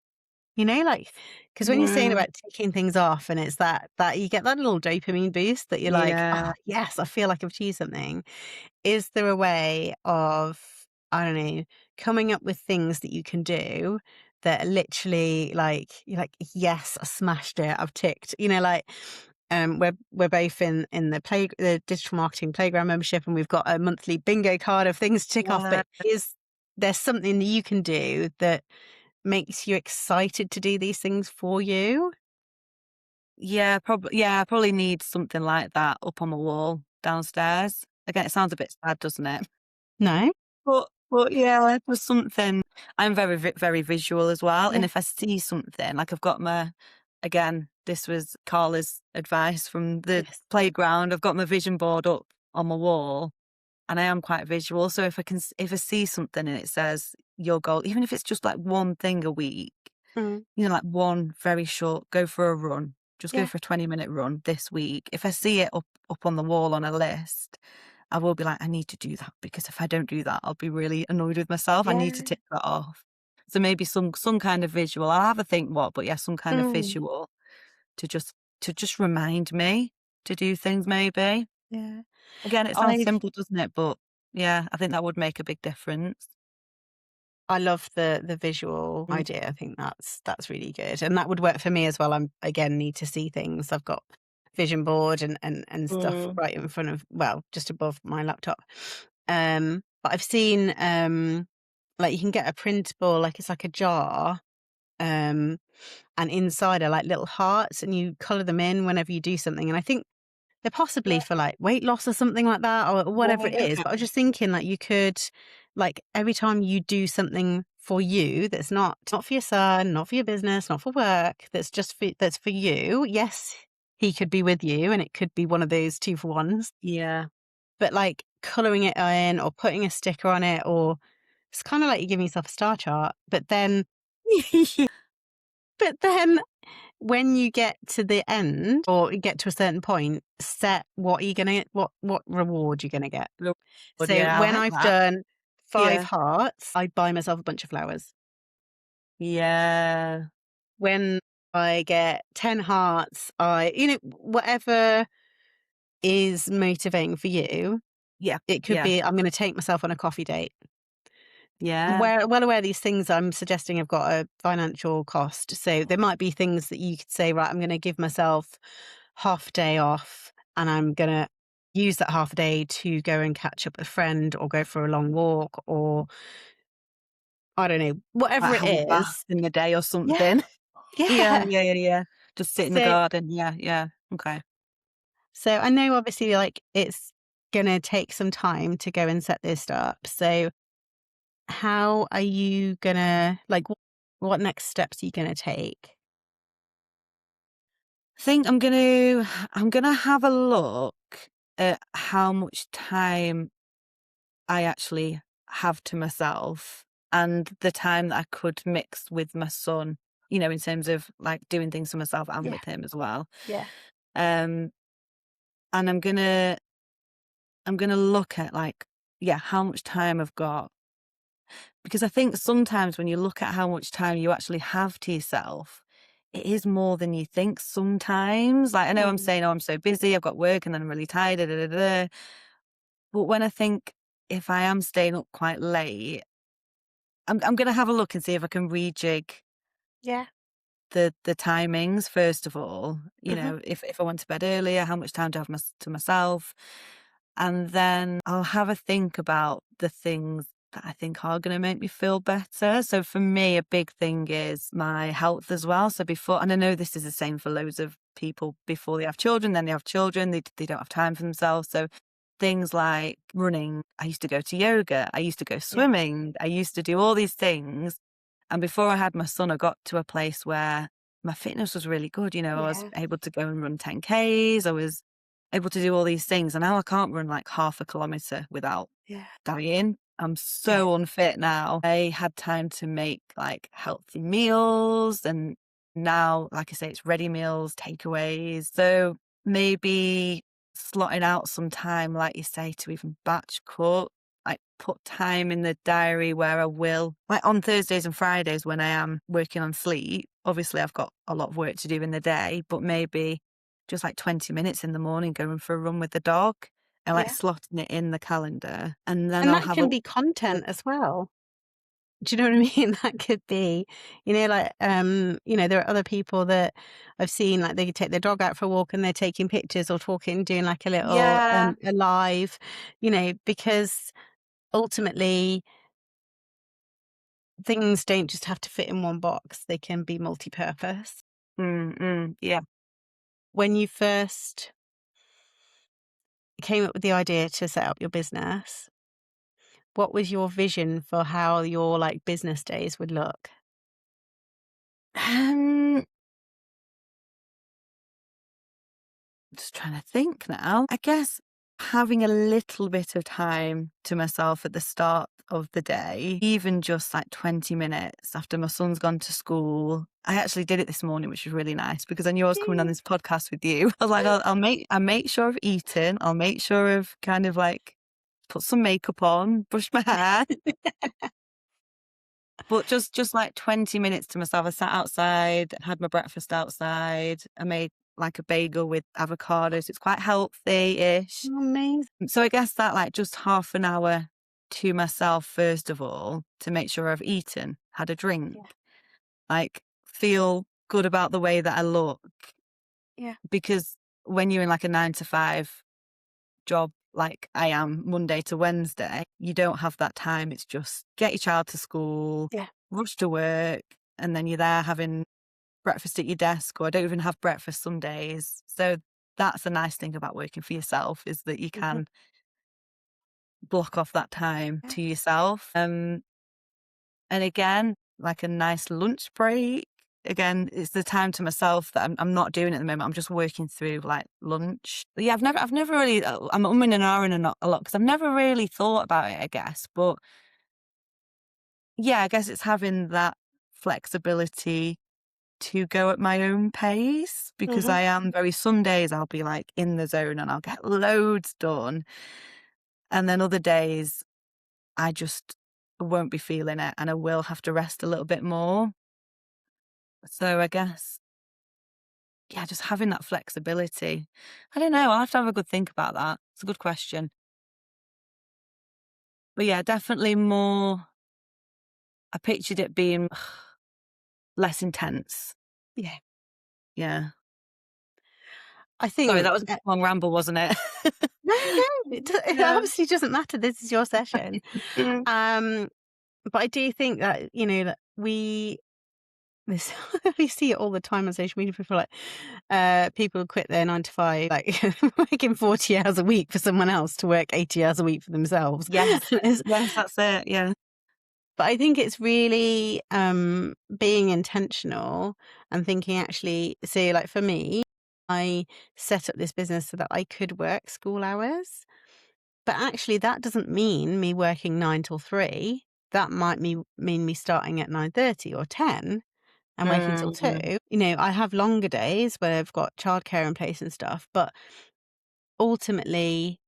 S1: Like, because when you're saying
S2: Yeah.
S1: about ticking things off, and it's that you get that little dopamine boost that you're like, oh
S2: Yeah.
S1: yes, I feel like I've achieved something. Is there a way of, I don't know, coming up with things that you can do that are literally like, you're like, yes, I smashed it, I've ticked, we're both in the digital marketing playground membership, and we've got a monthly bingo card of things to tick off.
S2: Yeah.
S1: But is there something that you can do that makes you excited to do these things for you?
S2: Yeah, I probably need something like that up on the wall downstairs. Again, it sounds a bit sad, doesn't it?
S1: No?
S2: But yeah, there's something. I'm very visual as well, and
S1: Yeah.
S2: if I see something, like I've got my again, this was Carla's advice from the
S1: Yes.
S2: playground. I've got my vision board up on my wall, and I am quite visual. So if I see something and it says your goal, even if it's just like one thing a week,
S1: Mm.
S2: like one very short, go for a run, just go
S1: Yeah.
S2: for a 20-minute run this week. If I see it up on the wall on a list, I will be like, I need to do that, because if I don't do that, I'll be really annoyed with myself. I need to
S1: Yeah.
S2: tick that off. So maybe some kind of visual. I'll have a think what, but yeah, some kind of
S1: Mm.
S2: visual to just remind me to do things maybe.
S1: Yeah.
S2: Again, it sounds
S1: I've
S2: simple, doesn't it? But yeah, I think that would make a big difference.
S1: I love the visual
S2: Mm.
S1: idea. I think that's really good, and that would work for me as well. I'm again need to see things. I've got vision board and stuff
S2: Mm.
S1: right in front of, well, just above my laptop. But I've seen like you can get a printable, like it's like a jar, um, and inside are like little hearts, and you color them in whenever you do something. And I think they're possibly for like weight loss or something like that, or whatever it
S2: Right,
S1: is.
S2: okay.
S1: But I was just thinking like you could, like every time you do something for you that's not for your son, not for your business, not for work, that's for you. Yes, he could be with you and it could be one of those 2 for ones,
S2: Yeah.
S1: but like coloring it in or putting a sticker on it, or it's kind of like you're giving yourself a star chart. But then when you get to the end or you get to a certain point, set what reward you're gonna get.
S2: But
S1: So
S2: yeah, I
S1: when
S2: like
S1: I've
S2: that.
S1: done 5
S2: Yeah.
S1: hearts, I buy myself a bunch of flowers.
S2: Yeah.
S1: When I get 10 hearts, whatever is motivating for you.
S2: Yeah.
S1: It could
S2: Yeah.
S1: be I'm gonna take myself on a coffee date. I'm
S2: Yeah.
S1: well aware these things I'm suggesting have got a financial cost. So there might be things that you could say, right, I'm gonna give myself half a day off, and I'm gonna use that half a day to go and catch up with a friend or go for a long walk, or I don't know, whatever
S2: Like
S1: it
S2: have a bath
S1: is.
S2: in the day or
S1: Yeah,
S2: something. Yeah,
S1: yeah.
S2: yeah, yeah, yeah. Just sit in the
S1: So
S2: garden. Yeah, yeah. Okay.
S1: so I know obviously like it's gonna take some time to go and set this up. So how are you gonna like what next steps are you gonna take?
S2: I think I'm gonna have a look. at how much time I actually have to myself and the time that I could mix with my son, in terms of like doing things for myself and
S1: Yeah.
S2: with him as well.
S1: Yeah.
S2: Um, and I'm gonna look at like, yeah, how much time I've got. Because I think sometimes when you look at how much time you actually have to yourself, it is more than you think sometimes. Like I know I'm
S1: Mm.
S2: saying, oh, I'm so busy, I've got work and then I'm really tired, da, da, da, da. But when I think if I am staying up quite late, I'm gonna have a look and see if I can rejig
S1: Yeah.
S2: the timings first of all.
S1: Hmm.
S2: If I went to bed earlier, how much time do I have to myself? And then I'll have a think about the things that I think are going to make me feel better. So for me, a big thing is my health as well. So before, and I know this is the same for loads of people before they have children, then they have children, they don't have time for themselves. So things like running, I used to go to yoga, I used to go
S1: Yeah.
S2: swimming, I used to do all these things. And before I had my son, I got to a place where my fitness was really good. I was
S1: Yeah.
S2: able to go and run 10Ks. I was able to do all these things. And now I can't run like half a kilometer without
S1: Yeah.
S2: dying. I'm
S1: Yeah.
S2: so unfit now. I had time to make like healthy meals. And now, like I say, it's ready meals, takeaways. So maybe slotting out some time, like you say, to even batch cook, like put time in the diary where I will, like on Thursdays and Fridays when I am working on sleep. Obviously, I've got a lot of work to do in the day, but maybe just like 20 minutes in the morning going for a run with the dog and like
S1: Yeah.
S2: slotting it in the calendar. And then
S1: And
S2: I'll
S1: that
S2: have a,
S1: can be content as well. Do you know what I mean? That could be, like, there are other people that I've seen, like, they take their dog out for a walk and they're taking pictures or talking, doing like a little,
S2: yeah.
S1: a live, because ultimately things don't just have to fit in one box. They can be multi-purpose.
S2: Yeah.
S1: When you first came up with the idea to set up your business, what was your vision for how your, like, business days would look?
S2: Um, just trying to think now. I guess having a little bit of time to myself at the start of the day, even just like 20 minutes after my son's gone to school. I actually did it this morning, which was really nice because I knew I was coming on
S1: Yay.
S2: this podcast with you. I was like, I'll make sure I've eaten. I'll make sure I've kind of like put some makeup on, brush my hair. But just like 20 minutes to myself. I sat outside, had my breakfast outside. I made like a bagel with avocados. It's quite healthy-ish.
S1: Amazing.
S2: So I guess that like just half an hour to myself, first of all, to make sure I've eaten, had a drink,
S1: Yeah.
S2: like feel good about the way that I look.
S1: Yeah.
S2: Because when you're in like a 9 to 5 job, like I am Monday to Wednesday, you don't have that time. It's just get your child to school,
S1: Yeah.
S2: rush to work, and then you're there having breakfast at your desk, or I don't even have breakfast some days. So that's the nice thing about working for yourself is that you
S1: Mhm.
S2: can block off that time
S1: Yeah.
S2: to yourself. And again, like a nice lunch break. Again, it's the time to myself that I'm not doing at the moment. I'm just working through like lunch. But yeah, I've never really, I'm umming and ahhing a lot because I've never really thought about it, I guess. But yeah, I guess it's having that flexibility to go at my own pace because
S1: Mhm.
S2: I am some days I'll be like in the zone and I'll get loads done. And then other days I just won't be feeling it and I will have to rest a little bit more. So I guess, yeah, just having that flexibility. I don't know. I'll have to have a good think about that. It's a good question. But yeah, definitely more. I pictured it being less intense.
S1: Yeah.
S2: Yeah.
S1: I
S2: Sorry, that
S1: think,
S2: was a long ramble, wasn't it?
S1: no, no, it
S2: Yeah.
S1: obviously doesn't matter. This is your session.
S2: Mm.
S1: Um, but I do think that, that this we see it all the time on social media. People like, people who quit their 9 to 5, like working 40 hours a week for someone else to work 80 hours a week for themselves.
S2: Yes. Yes, that's it. Yeah.
S1: But I think it's really, being intentional and thinking actually, say, like for me, I set up this business so that I could work school hours. But actually, that doesn't mean me working 9 till 3. That might mean me starting at 9:30 or 10 and working till
S2: Mm,
S1: 2. You know, I have longer days where I've got childcare in place and stuff, but ultimately,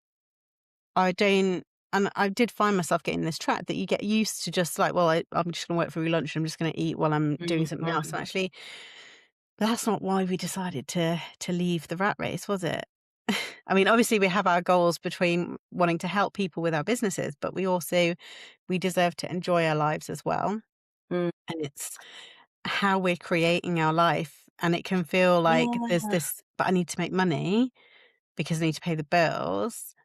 S1: I don't. And I did find myself getting this trap that you get used to just like, well, I'm just going to work through lunch. I'm just going to eat while I'm doing
S2: mm,
S1: something else.
S2: mm,
S1: And actually, that's not why we decided to leave the rat race, was it? I mean, obviously we have our goals between wanting to help people with our businesses, but we deserve to enjoy our lives as well.
S2: mm.
S1: And it's how we're creating our life. And it can feel like there's
S2: Yeah.
S1: this, but I need to make money because I need to pay the bills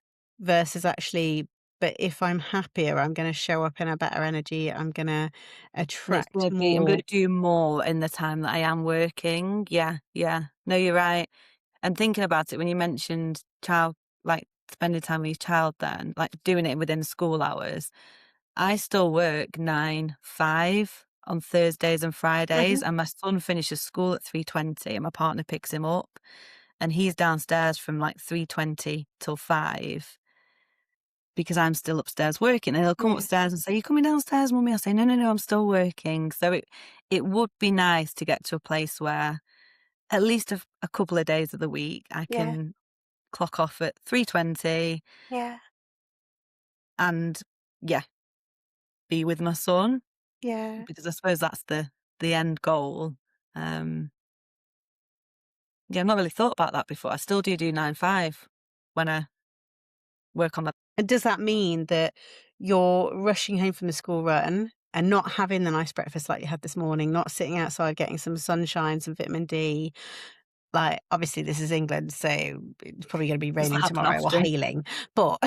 S1: versus actually, but if I'm happier, I'm going to show up in a better energy. I'm going to
S2: And it's
S1: attract
S2: gonna be I'm
S1: more.
S2: gonna do more in the time that I am working. Yeah, yeah. No, you're right. And thinking about it, when you mentioned like, spending time with your child then, like, doing it within school hours, I still work 9-5 on Thursdays and Fridays,
S1: Mhm.
S2: and my son finishes school at 3:20, and my partner picks him up, and he's downstairs from, like, 3:20 till 5 because I'm still upstairs working, and he'll come
S1: Yeah.
S2: upstairs and say, "You coming downstairs, mummy?" I say, "No, no, no, I'm still working." So it would be nice to get to a place where at least a couple of days of the week, I
S1: Yeah.
S2: can clock off at 3:20
S1: Yeah.
S2: and, yeah, be with my son,
S1: Yeah.
S2: because I suppose that's the end goal. Um, yeah, I've not really thought about that before. I still do 9-5 when I work on the
S1: And does that mean that you're rushing home from the school run and not having the nice breakfast like you had this morning, not sitting outside getting some sunshine, some vitamin D? Like, obviously, this is England, so it's probably going to be
S2: doesn't
S1: raining
S2: happen
S1: tomorrow or
S2: often.
S1: hailing. But,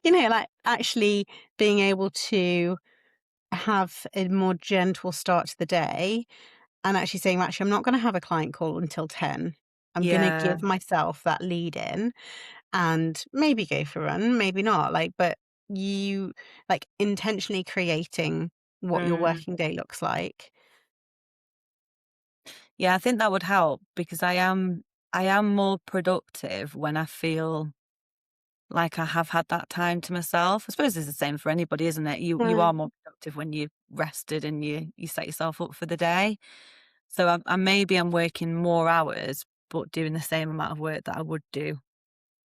S1: like actually being able to have a more gentle start to the day and actually saying, actually, I'm not going to have a client call until 10. I'm going to
S2: Yeah.
S1: give myself that lead in and maybe go for a run, maybe not. Like, but you like intentionally creating what your
S2: Mm.
S1: working day looks like.
S2: Yeah, I think that would help because I am more productive when I feel like I have had that time to myself. I suppose it's the same for anybody, isn't it? You are
S1: Mm.
S2: more productive when you've rested and you set yourself up for the day. So I maybe I'm working more hours, but doing the same amount of work that I would do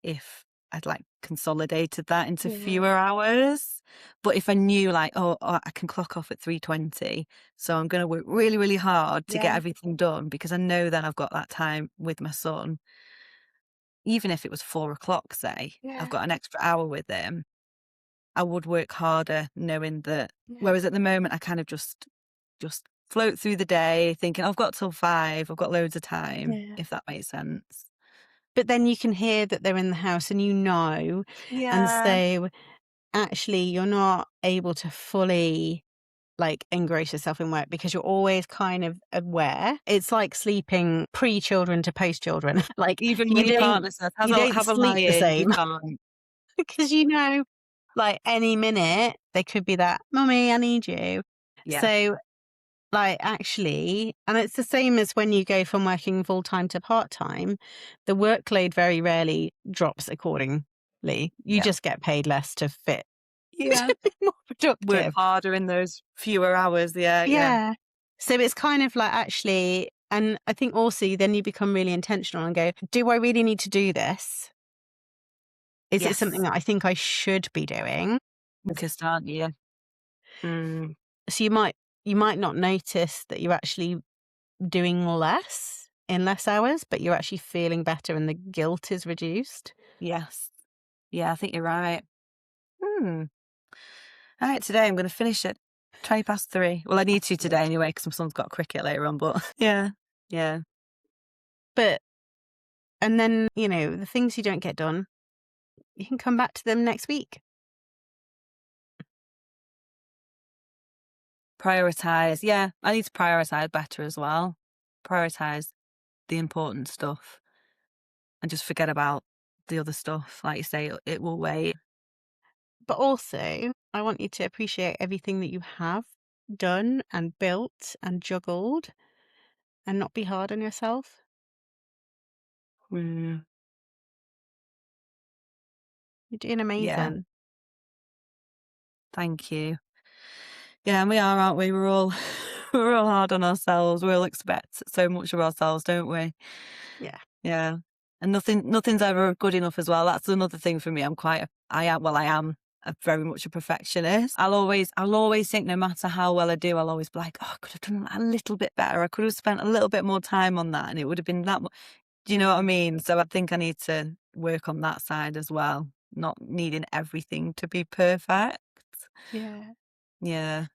S2: if I'd like consolidated that into
S1: Yeah.
S2: fewer hours. But if I knew like, oh, I can clock off at 3:20, so I'm going to work really, really hard to get
S1: Yeah.
S2: everything done because I know then I've got that time with my son. Even if it was 4 o'clock, say, I've
S1: Yeah.
S2: got an extra hour with him, I would work harder knowing that.
S1: Yeah.
S2: Whereas at the moment, I kind of just float through the day thinking, I've got till 5, I've got loads of time,
S1: Yeah.
S2: if that makes sense.
S1: But then you can hear that they're in the house and and
S2: Yeah.
S1: so actually you're not able to fully like engross yourself in work because you're always kind of aware. It's like sleeping pre-children to post-children. Like
S2: Even
S1: you
S2: when your
S1: don't
S2: partner says,
S1: you don't
S2: have a lie
S1: sleep the
S2: in, you
S1: same
S2: can't.
S1: because like any minute they could be that, "Mummy, I need you."
S2: Yeah,
S1: So like, actually and it's the same as when you go from working full-time to part-time, the workload very rarely drops accordingly. You
S2: yeah,
S1: just get paid less to fit
S2: yeah.
S1: to be more
S2: Work
S1: productive.
S2: harder in those fewer hours. Yeah, yeah.
S1: Yeah. So it's kind of like actually and I think also then you become really intentional and go, "Do I really need to do this? Is it something
S2: Yes.
S1: that I think I should be doing?"
S2: Focused, aren't you? Mm,
S1: So you might not notice that you're actually doing less in less hours, but you're actually feeling better and the guilt is reduced.
S2: yes. Yeah, I think you're right. Hmm. All right, today I'm going to finish at 3:20. Well, I need to
S1: Good.
S2: today anyway because my son's got cricket later on. But yeah, yeah.
S1: But and then, the things you don't get done, you can come back to them next week.
S2: Prioritize. Yeah, I need to prioritize better as well. Prioritize the important stuff and just forget about the other stuff. Like you say, it will wait.
S1: But also, I want you to appreciate everything that you have done and built and juggled and not be hard on yourself.
S2: Mm,
S1: You're doing
S2: yeah,
S1: amazing.
S2: thank you. Yeah, and we are, aren't we? We're all we're all hard on ourselves. We all expect so much of ourselves, don't we?
S1: Yeah.
S2: Yeah. And nothing's ever good enough as well. That's another thing for me. I am a very much a perfectionist. I'll always think no matter how well I do, I'll always be like, oh, I could have done a little bit better. I could have spent a little bit more time on that and it would have been that do you know what I mean? So I think I need to work on that side as well, not needing everything to be perfect.
S1: Yeah.
S2: Yeah.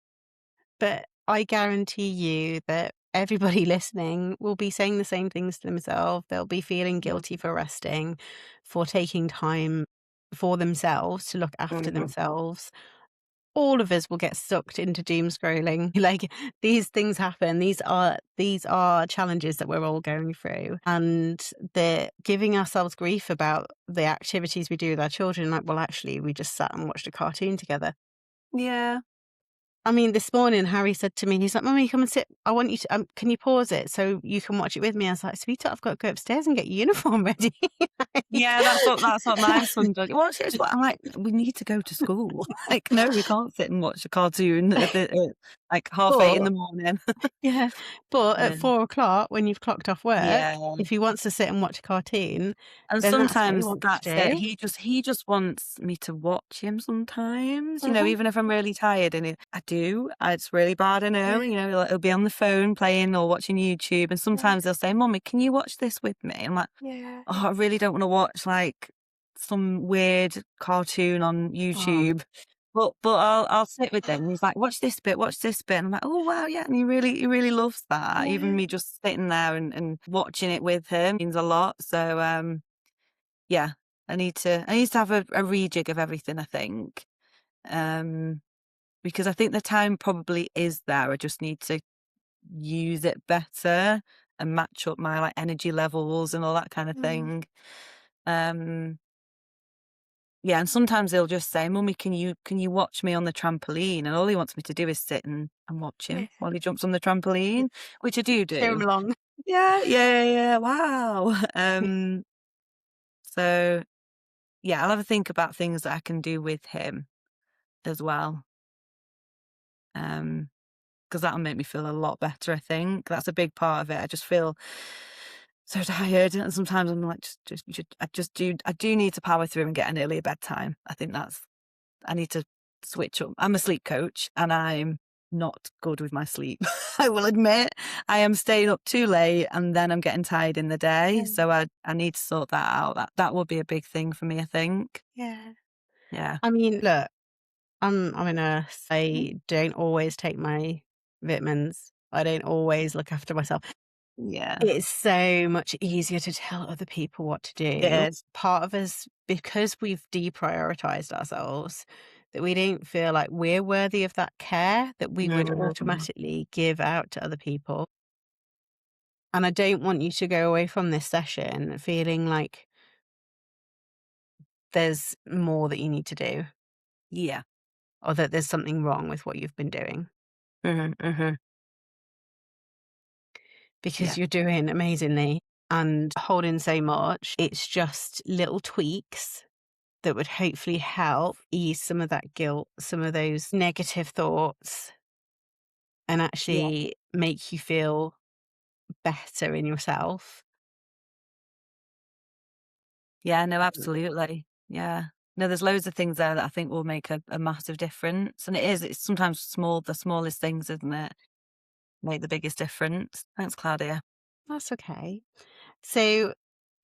S1: But I guarantee you that everybody listening will be saying the same things to themselves. They'll be feeling guilty for resting, for taking time for themselves to look after
S2: Mhm.
S1: themselves. All of us will get sucked into doom scrolling. Like these things happen. These are challenges that we're all going through. And the giving ourselves grief about the activities we do with our children, like, well, actually we just sat and watched a cartoon together.
S2: Yeah.
S1: I mean, this morning, Harry said to me, he's like, "Mummy, come and sit. I want you to, can you pause it so you can watch it with me?" I was like, "Sweetheart, I've got to go upstairs and get your uniform ready."
S2: Yeah, that's what my son does. What's this? What I'm like, we need to go to school. Like, no, we can't sit and watch a cartoon like 8:30 in
S1: But,
S2: the morning.
S1: yeah, but at
S2: Yeah.
S1: 4 o'clock, when you've clocked off work,
S2: Yeah.
S1: if he wants to sit and watch a cartoon,
S2: And
S1: then that's what he
S2: sometimes
S1: wants
S2: that's
S1: to
S2: it.
S1: do.
S2: He just wants me to watch him sometimes,
S1: Mhm.
S2: even if I'm really tired and I do. It's really bad, I know,
S1: Yeah,
S2: he'll be on the phone playing or watching YouTube and
S1: yeah,
S2: sometimes he'll say, "Mummy, can you watch this with me?" I'm like,
S1: yeah.
S2: "Oh, I really don't wanna watch, like, some weird cartoon on
S1: Oh,
S2: YouTube." But I'll sit with him and he's like, watch this bit." And I'm like, "Oh, wow, yeah." And he really loves that. Even
S1: yeah,
S2: me just sitting there and watching it with him means a lot. So, yeah, I need to have a rejig of everything, I think. Um, because I think the time probably is there. I just need to use it better and match up my, like, energy levels and all that kind of
S1: mm,
S2: thing. Um, yeah, and sometimes he'll just say, "Mummy, can you watch me on the trampoline?" And all he wants me to do is sit and watch
S1: yeah.
S2: him while he jumps on the trampoline, which I do
S1: Cheer him
S2: do.
S1: along.
S2: Yeah, yeah, yeah, wow. So, yeah, I'll have a think about things that I can do with him as well. Because that'll make me feel a lot better, I think. That's a big part of it. I just feel so tired, and sometimes I'm like, I do need to power through and get an earlier bedtime. I need to switch up. I'm a sleep coach, and I'm not good with my sleep. I will admit, I am staying up too late, and then I'm getting tired in the day.
S1: Yeah,
S2: So I need to sort that out. That would be a big thing for me, I think.
S1: yeah.
S2: Yeah.
S1: I mean, look, I'm a nurse. I don't always take my vitamins. I don't always look after myself.
S2: Yeah.
S1: It's so much easier to tell other people what to
S2: It
S1: do.
S2: is.
S1: Part of us, because we've deprioritized ourselves, that we don't feel like we're worthy of that care that we would
S2: Mhm.
S1: automatically give out to other people. And I don't want you to go away from this session feeling like there's more that you need to do
S2: Yeah.
S1: or that there's something wrong with what you've been doing
S2: Mhm, mhm.
S1: because
S2: Yeah.
S1: you're doing amazingly and holding so much. It's just little tweaks that would hopefully help ease some of that guilt, some of those negative thoughts, and
S2: Yeah.
S1: actually make you feel better in yourself.
S2: Yeah, no, absolutely. Yeah. No, there's loads of things there that I think will make a massive difference. And it's sometimes the smallest things, isn't it? Make the biggest difference. Thanks, Claudia.
S1: That's okay. So,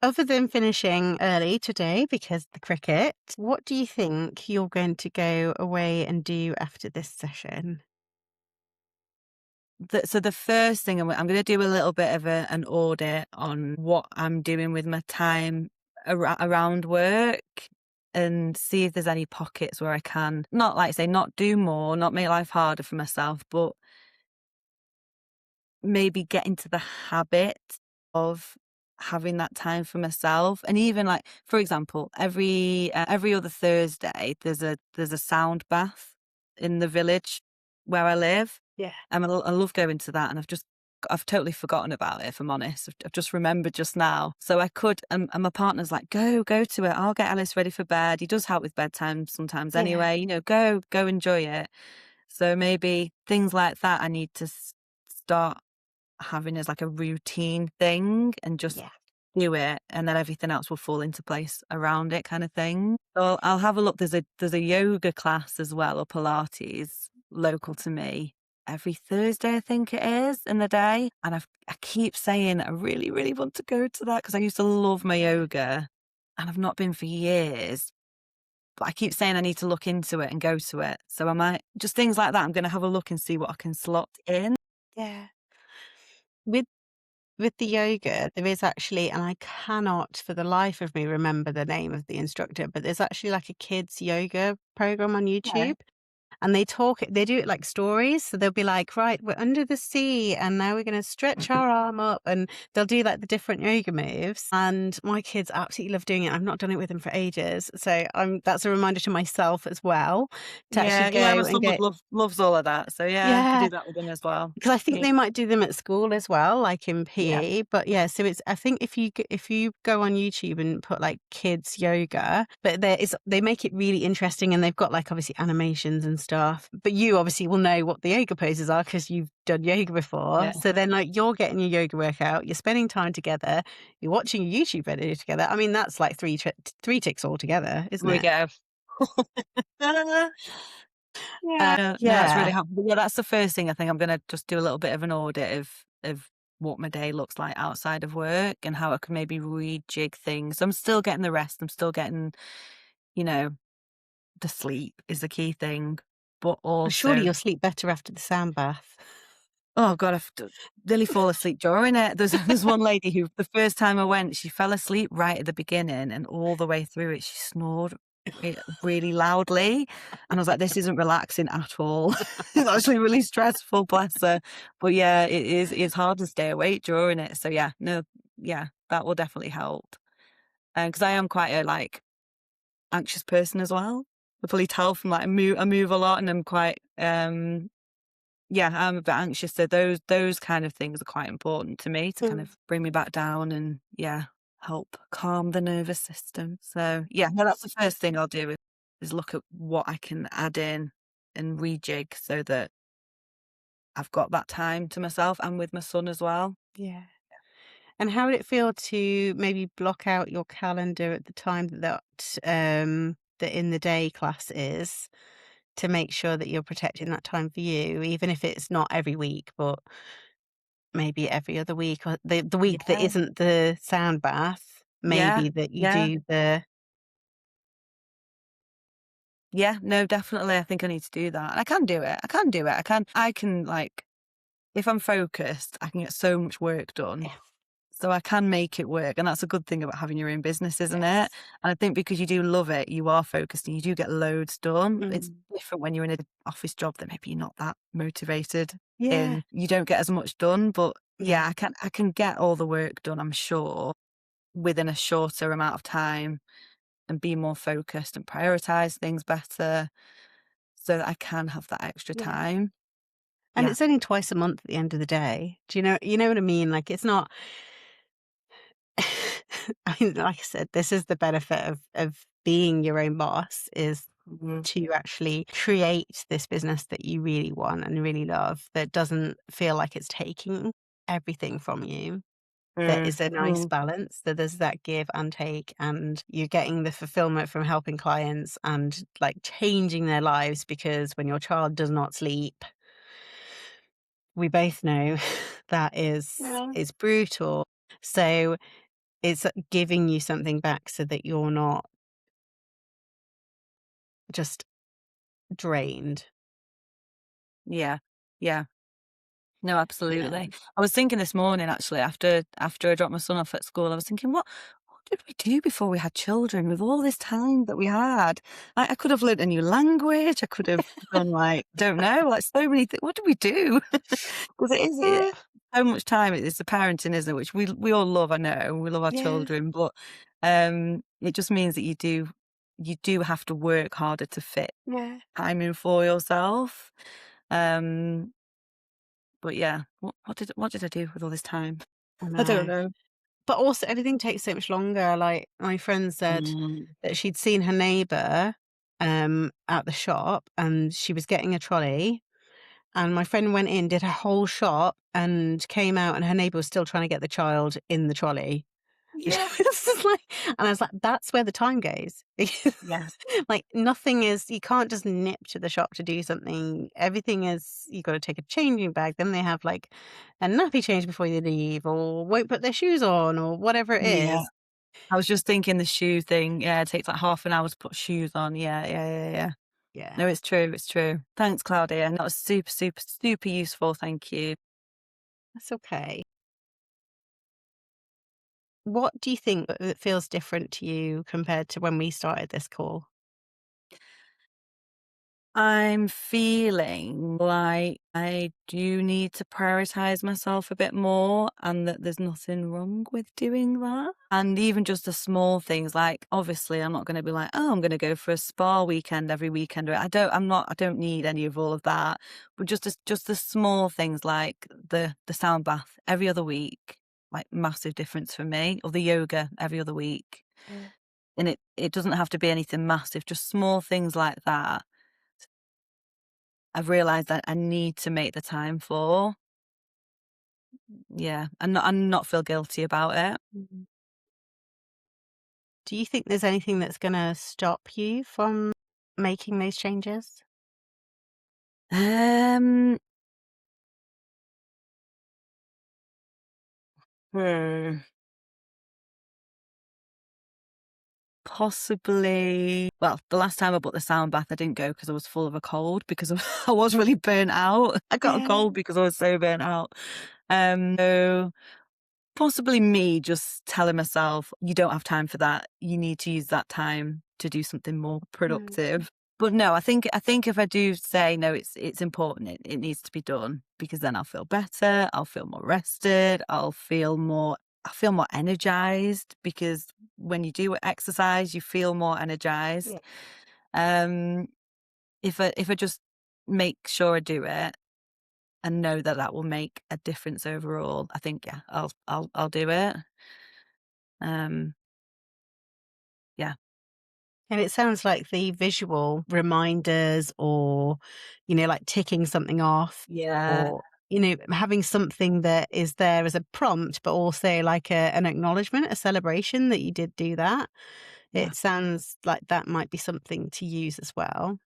S1: other than finishing early today because the cricket, what do you think you're going to go away and do after this session?
S2: So the first thing I'm going to do a little bit of an audit on what I'm doing with my time around work and see if there's any pockets where I can not like say not do more, not make life harder for myself, but maybe get into the habit of having that time for myself. And even like, for example, every other Thursday, there's a sound bath in the village where I live.
S1: Yeah.
S2: I love going to that, and I've just I've totally forgotten about it, if I'm honest. I've just remembered just now. So I could, and my partner's like, go to it. I'll get Alice ready for bed. He does help with bedtime sometimes
S1: Yeah.
S2: anyway. Go enjoy it. So maybe things like that I need to start having as like a routine thing and just
S1: Yeah.
S2: do it, and then everything else will fall into place around it, kind of thing. So I'll have a look. There's a yoga class as well, or Pilates, local to me, every Thursday, I think it is, in the day. And I keep saying I really, really want to go to that because I used to love my yoga, and I've not been for years. But I keep saying I need to look into it and go to it. So I might just things like that. I'm going to have a look and see what I can slot in.
S1: Yeah. With with the yoga, there is actually, and I cannot for the life of me remember the name of the instructor, but there's actually like a kids yoga program on
S2: Okay.
S1: YouTube. And they do it like stories. So they'll be like, right, we're under the sea and now we're going to stretch our arm up, and they'll do like the different yoga moves. And my kids absolutely love doing it. I've not done it with them for ages. So that's a reminder to myself as well to actually
S2: Yeah,
S1: go
S2: my
S1: and
S2: son
S1: get,
S2: loves all of that. So yeah, I could
S1: yeah,
S2: do that with him as well.
S1: because I think
S2: Yeah.
S1: they might do them at school as well, like in
S2: Yeah.
S1: PE. But yeah, so it's I think if you go on YouTube and put like kids yoga, but they make it really interesting, and they've got like obviously animations and stuff. But you obviously will know what the yoga poses are because you've done yoga before.
S2: Yeah.
S1: So then like you're getting your yoga workout, you're spending time together, you're watching a YouTube video together. I mean, that's like three ticks altogether, isn't
S2: There we
S1: it?
S2: go. Yeah. No, that's really
S1: Yeah,
S2: helpful. But yeah, that's the first thing I think I'm gonna just do a little bit of an audit of what my day looks like outside of work and how I can maybe rejig things. I'm still getting the rest. I'm still getting, you know, the sleep is the key thing, but
S1: surely
S2: also
S1: you'll sleep better after the sound bath.
S2: oh god, I've nearly fall asleep during it. There's one lady who the first time I went, she fell asleep right at the beginning, and all the way through it, she snored really loudly, and I was like, "This isn't relaxing at all." It's actually really stressful, bless her. But yeah, it's hard to stay awake during it. So yeah, no, yeah, that will definitely help. Because I am quite a like anxious person as well. You probably tell from like I move a lot, and I'm quite yeah, I'm a bit anxious, so those kind of things are quite important to me to kind
S1: Mm.
S2: of bring me back down and, yeah, help calm the nervous system. So, yeah, no, that's the first thing I'll do is look at what I can add in and rejig so that I've got that time to myself and with my son as well.
S1: Yeah. And how would it feel to maybe block out your calendar at the time that in the day class is, to make sure that you're protecting that time for you, even if it's not every week, but maybe every other week, or the week that
S2: Yeah,
S1: isn't the sound bath,
S2: yeah,
S1: maybe that you
S2: yeah,
S1: do the
S2: yeah, no, definitely, I think I need to do that. I can do it, I can do it, I can, like if I'm focused, I can get so much work done.
S1: yeah,
S2: So I can make it work, and that's a good thing about having your own business, isn't it?
S1: yes.
S2: And I think because you do love it, you are focused and you do get loads done. It's
S1: Mm.
S2: different when you're in an office job that maybe you're not that motivated
S1: Yeah,
S2: in. You don't get as much done, but
S1: yeah,
S2: yeah, I can get all the work done, I'm sure, within a shorter amount of time and be more focused and prioritize things better so that I can have that extra
S1: yeah.
S2: time.
S1: And
S2: Yeah.
S1: it's only twice a month at the end of the day. Do you know what I mean? Like, it's not I mean, like I said, this is the benefit of being your own boss, is
S2: Mhm.
S1: to actually create this business that you really want and really love, that doesn't feel like it's taking everything from you. That
S2: Mm,
S1: is a nice
S2: mm,
S1: balance, that there's that give and take, and you're getting the fulfillment from helping clients and like changing their lives, because when your child does not sleep, we both know that
S2: yeah.
S1: is brutal. So it's giving you something back so that you're not just drained.
S2: Yeah. Yeah. No,
S1: Yeah.
S2: absolutely. I was thinking this morning actually after I dropped my son off at school, I was thinking, what did we do before we had children with all this time that we had? I could have learnt a new language. I could have done like, don't know, like so many things. What did we do? Because
S1: Uh,
S2: so much time. It's the parenting, isn't it? Which we all love, I know, and we love our
S1: yeah,
S2: children, but it just means that you do have to work harder to fit
S1: yeah.
S2: time in for yourself. Um But yeah, what did I do with all this time?
S1: I
S2: I don't
S1: know.
S2: know.
S1: But also everything takes so much longer. Like, my friend said
S2: Mm.
S1: that she'd seen her neighbour, at the shop, and she was getting a trolley, and my friend went in, did her whole shop, and came out, and her neighbour was still trying to get the child in the trolley.
S2: Yeah.
S1: It's just like, and I was like, "That's where the time goes." Because,
S2: Yes.
S1: like, nothing is, you can't just nip to the shop to do something. Everything is, you gotta take a changing bag, then they have, like, a nappy change before they leave, or won't put their shoes on, or whatever it
S2: Yeah.
S1: is.
S2: I was just thinking the shoe thing. Yeah, it takes like half an hour to put shoes on. Yeah.
S1: Yeah,
S2: No, it's true. It's true. Thanks, Claudia. And that was super, super, super useful. Thank you.
S1: that's okay. What do you think that feels different to you compared to when we started this call?
S2: I'm feeling like I do need to prioritize myself a bit more, and that there's nothing wrong with doing that. And even just the small things, like obviously I'm not going to be like, oh, I'm going to go for a spa weekend every weekend. I don't need any of all of that. But just the small things like the sound bath every other week, like massive difference for me, or the yoga every other week. And it doesn't have to be anything massive, just small things like that I've realized that I need to make the time for. Yeah, and not feel guilty about it.
S1: Mhm. Do you think there's anything that's gonna stop you from making those changes?
S2: Um, hmm, possibly. Well, the last time I booked the sound bath, I didn't go because I was full of a cold because I was really burnt out. I got a
S1: Yeah.
S2: cold because I was so burnt out. So possibly me just telling myself, you don't have time for that. You need to use that time to do something more
S1: Mm.
S2: productive. But no, I think if I do say no, it's important. It needs to be done, because then I'll feel better. I'll feel more rested. I feel more energized, because when you do exercise, you feel more
S1: Yeah.
S2: energized. Um, if I just make sure I do it and know that that will make a difference overall, I think, yeah, I'll do it. Um, yeah.
S1: And it sounds like the visual reminders, or, like ticking something off,
S2: Yeah.
S1: or, having something that is there as a prompt, but also like an acknowledgement, a celebration that you did do that.
S2: Yeah.
S1: It sounds like that might be something to use as well.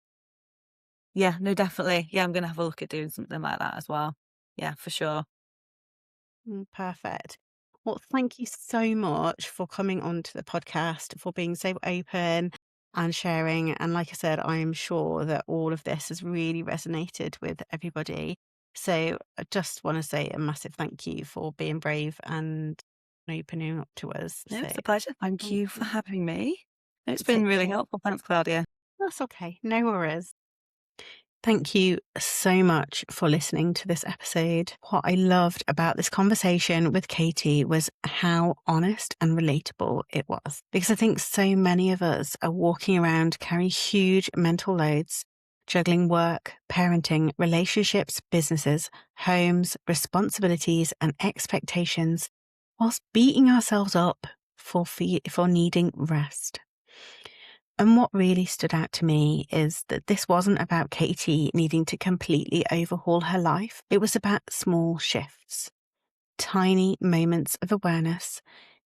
S2: Yeah, no, definitely. Yeah, I'm gonna have a look at doing something like that as well. Yeah, for sure.
S1: Perfect. Well, thank you so much for coming onto the podcast, for being so open and sharing. And like I said, I am sure that all of this has really resonated with everybody. So I just want to say a massive thank you for being brave and opening up to us.
S2: No,
S1: So
S2: it's a pleasure. Thank
S1: thank
S2: you for
S1: you.
S2: having me. It's been
S1: Take
S2: really
S1: care.
S2: helpful. Thanks, Claudia.
S1: That's okay. No worries. Thank you so much for listening to this episode. What I loved about this conversation with Katie was how honest and relatable it was. Because I think so many of us are walking around carrying huge mental loads, juggling work, parenting, relationships, businesses, homes, responsibilities, and expectations, whilst beating ourselves up for needing rest. And what really stood out to me is that this wasn't about Katie needing to completely overhaul her life. It was about small shifts, tiny moments of awareness,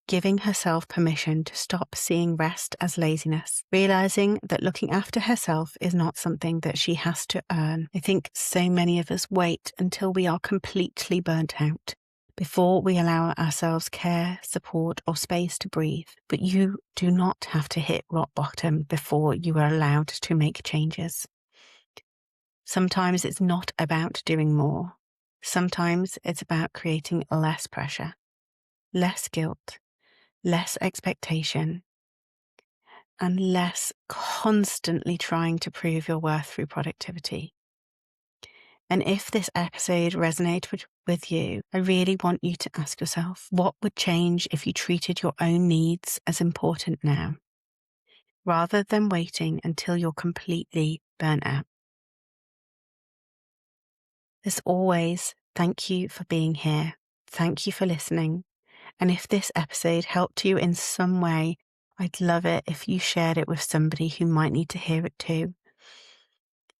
S1: giving herself permission to stop seeing rest as laziness, realizing that looking after herself is not something that she has to earn. I think so many of us wait until we are completely burnt out before we allow ourselves care, support, or space to breathe. But you do not have to hit rock bottom before you are allowed to make changes. Sometimes it's not about doing more. Sometimes it's about creating less pressure, less guilt, less expectation, and less constantly trying to prove your worth through productivity. And if this episode resonated with you, I really want you to ask yourself, what would change if you treated your own needs as important now, rather than waiting until you're completely burnt out? There's always Thank you for being here. Thank you for listening. And if this episode helped you in some way, I'd love it if you shared it with somebody who might need to hear it too.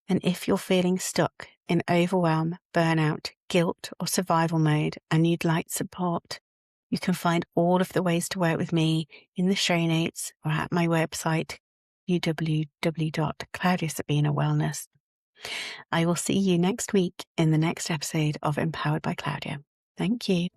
S1: And if you're feeling stuck in overwhelm, burnout, guilt, or survival mode and you'd like support, you can find all of the ways to work with me in the show notes or at my website, www.claudiasabinawellness. I will see you next week in the next episode of Empowered by Claudia. Thank you.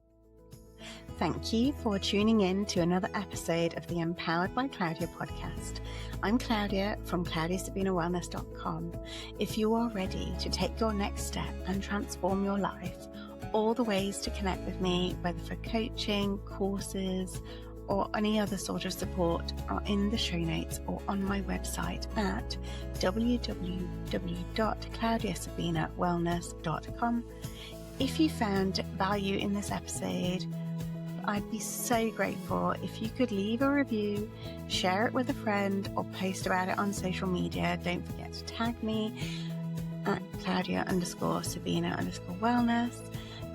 S1: Thank you for tuning in to another episode of the Empowered by Claudia podcast. I'm Claudia from claudiasabinawellness.com. If you are ready to take your next step and transform your life, all the ways to connect with me, whether for coaching, courses, or any other sort of support, are in the show notes or on my website at www.claudiasabinawellness.com. If you found value in this episode, I'd be so grateful if you could leave a review, share it with a friend, or post about it on social media. Don't forget to tag me at Claudia_Sabina_wellness.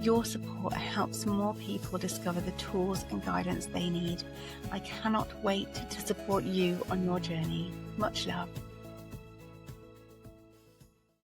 S1: Your support helps more people discover the tools and guidance they need. I cannot wait to support you on your journey. Much love.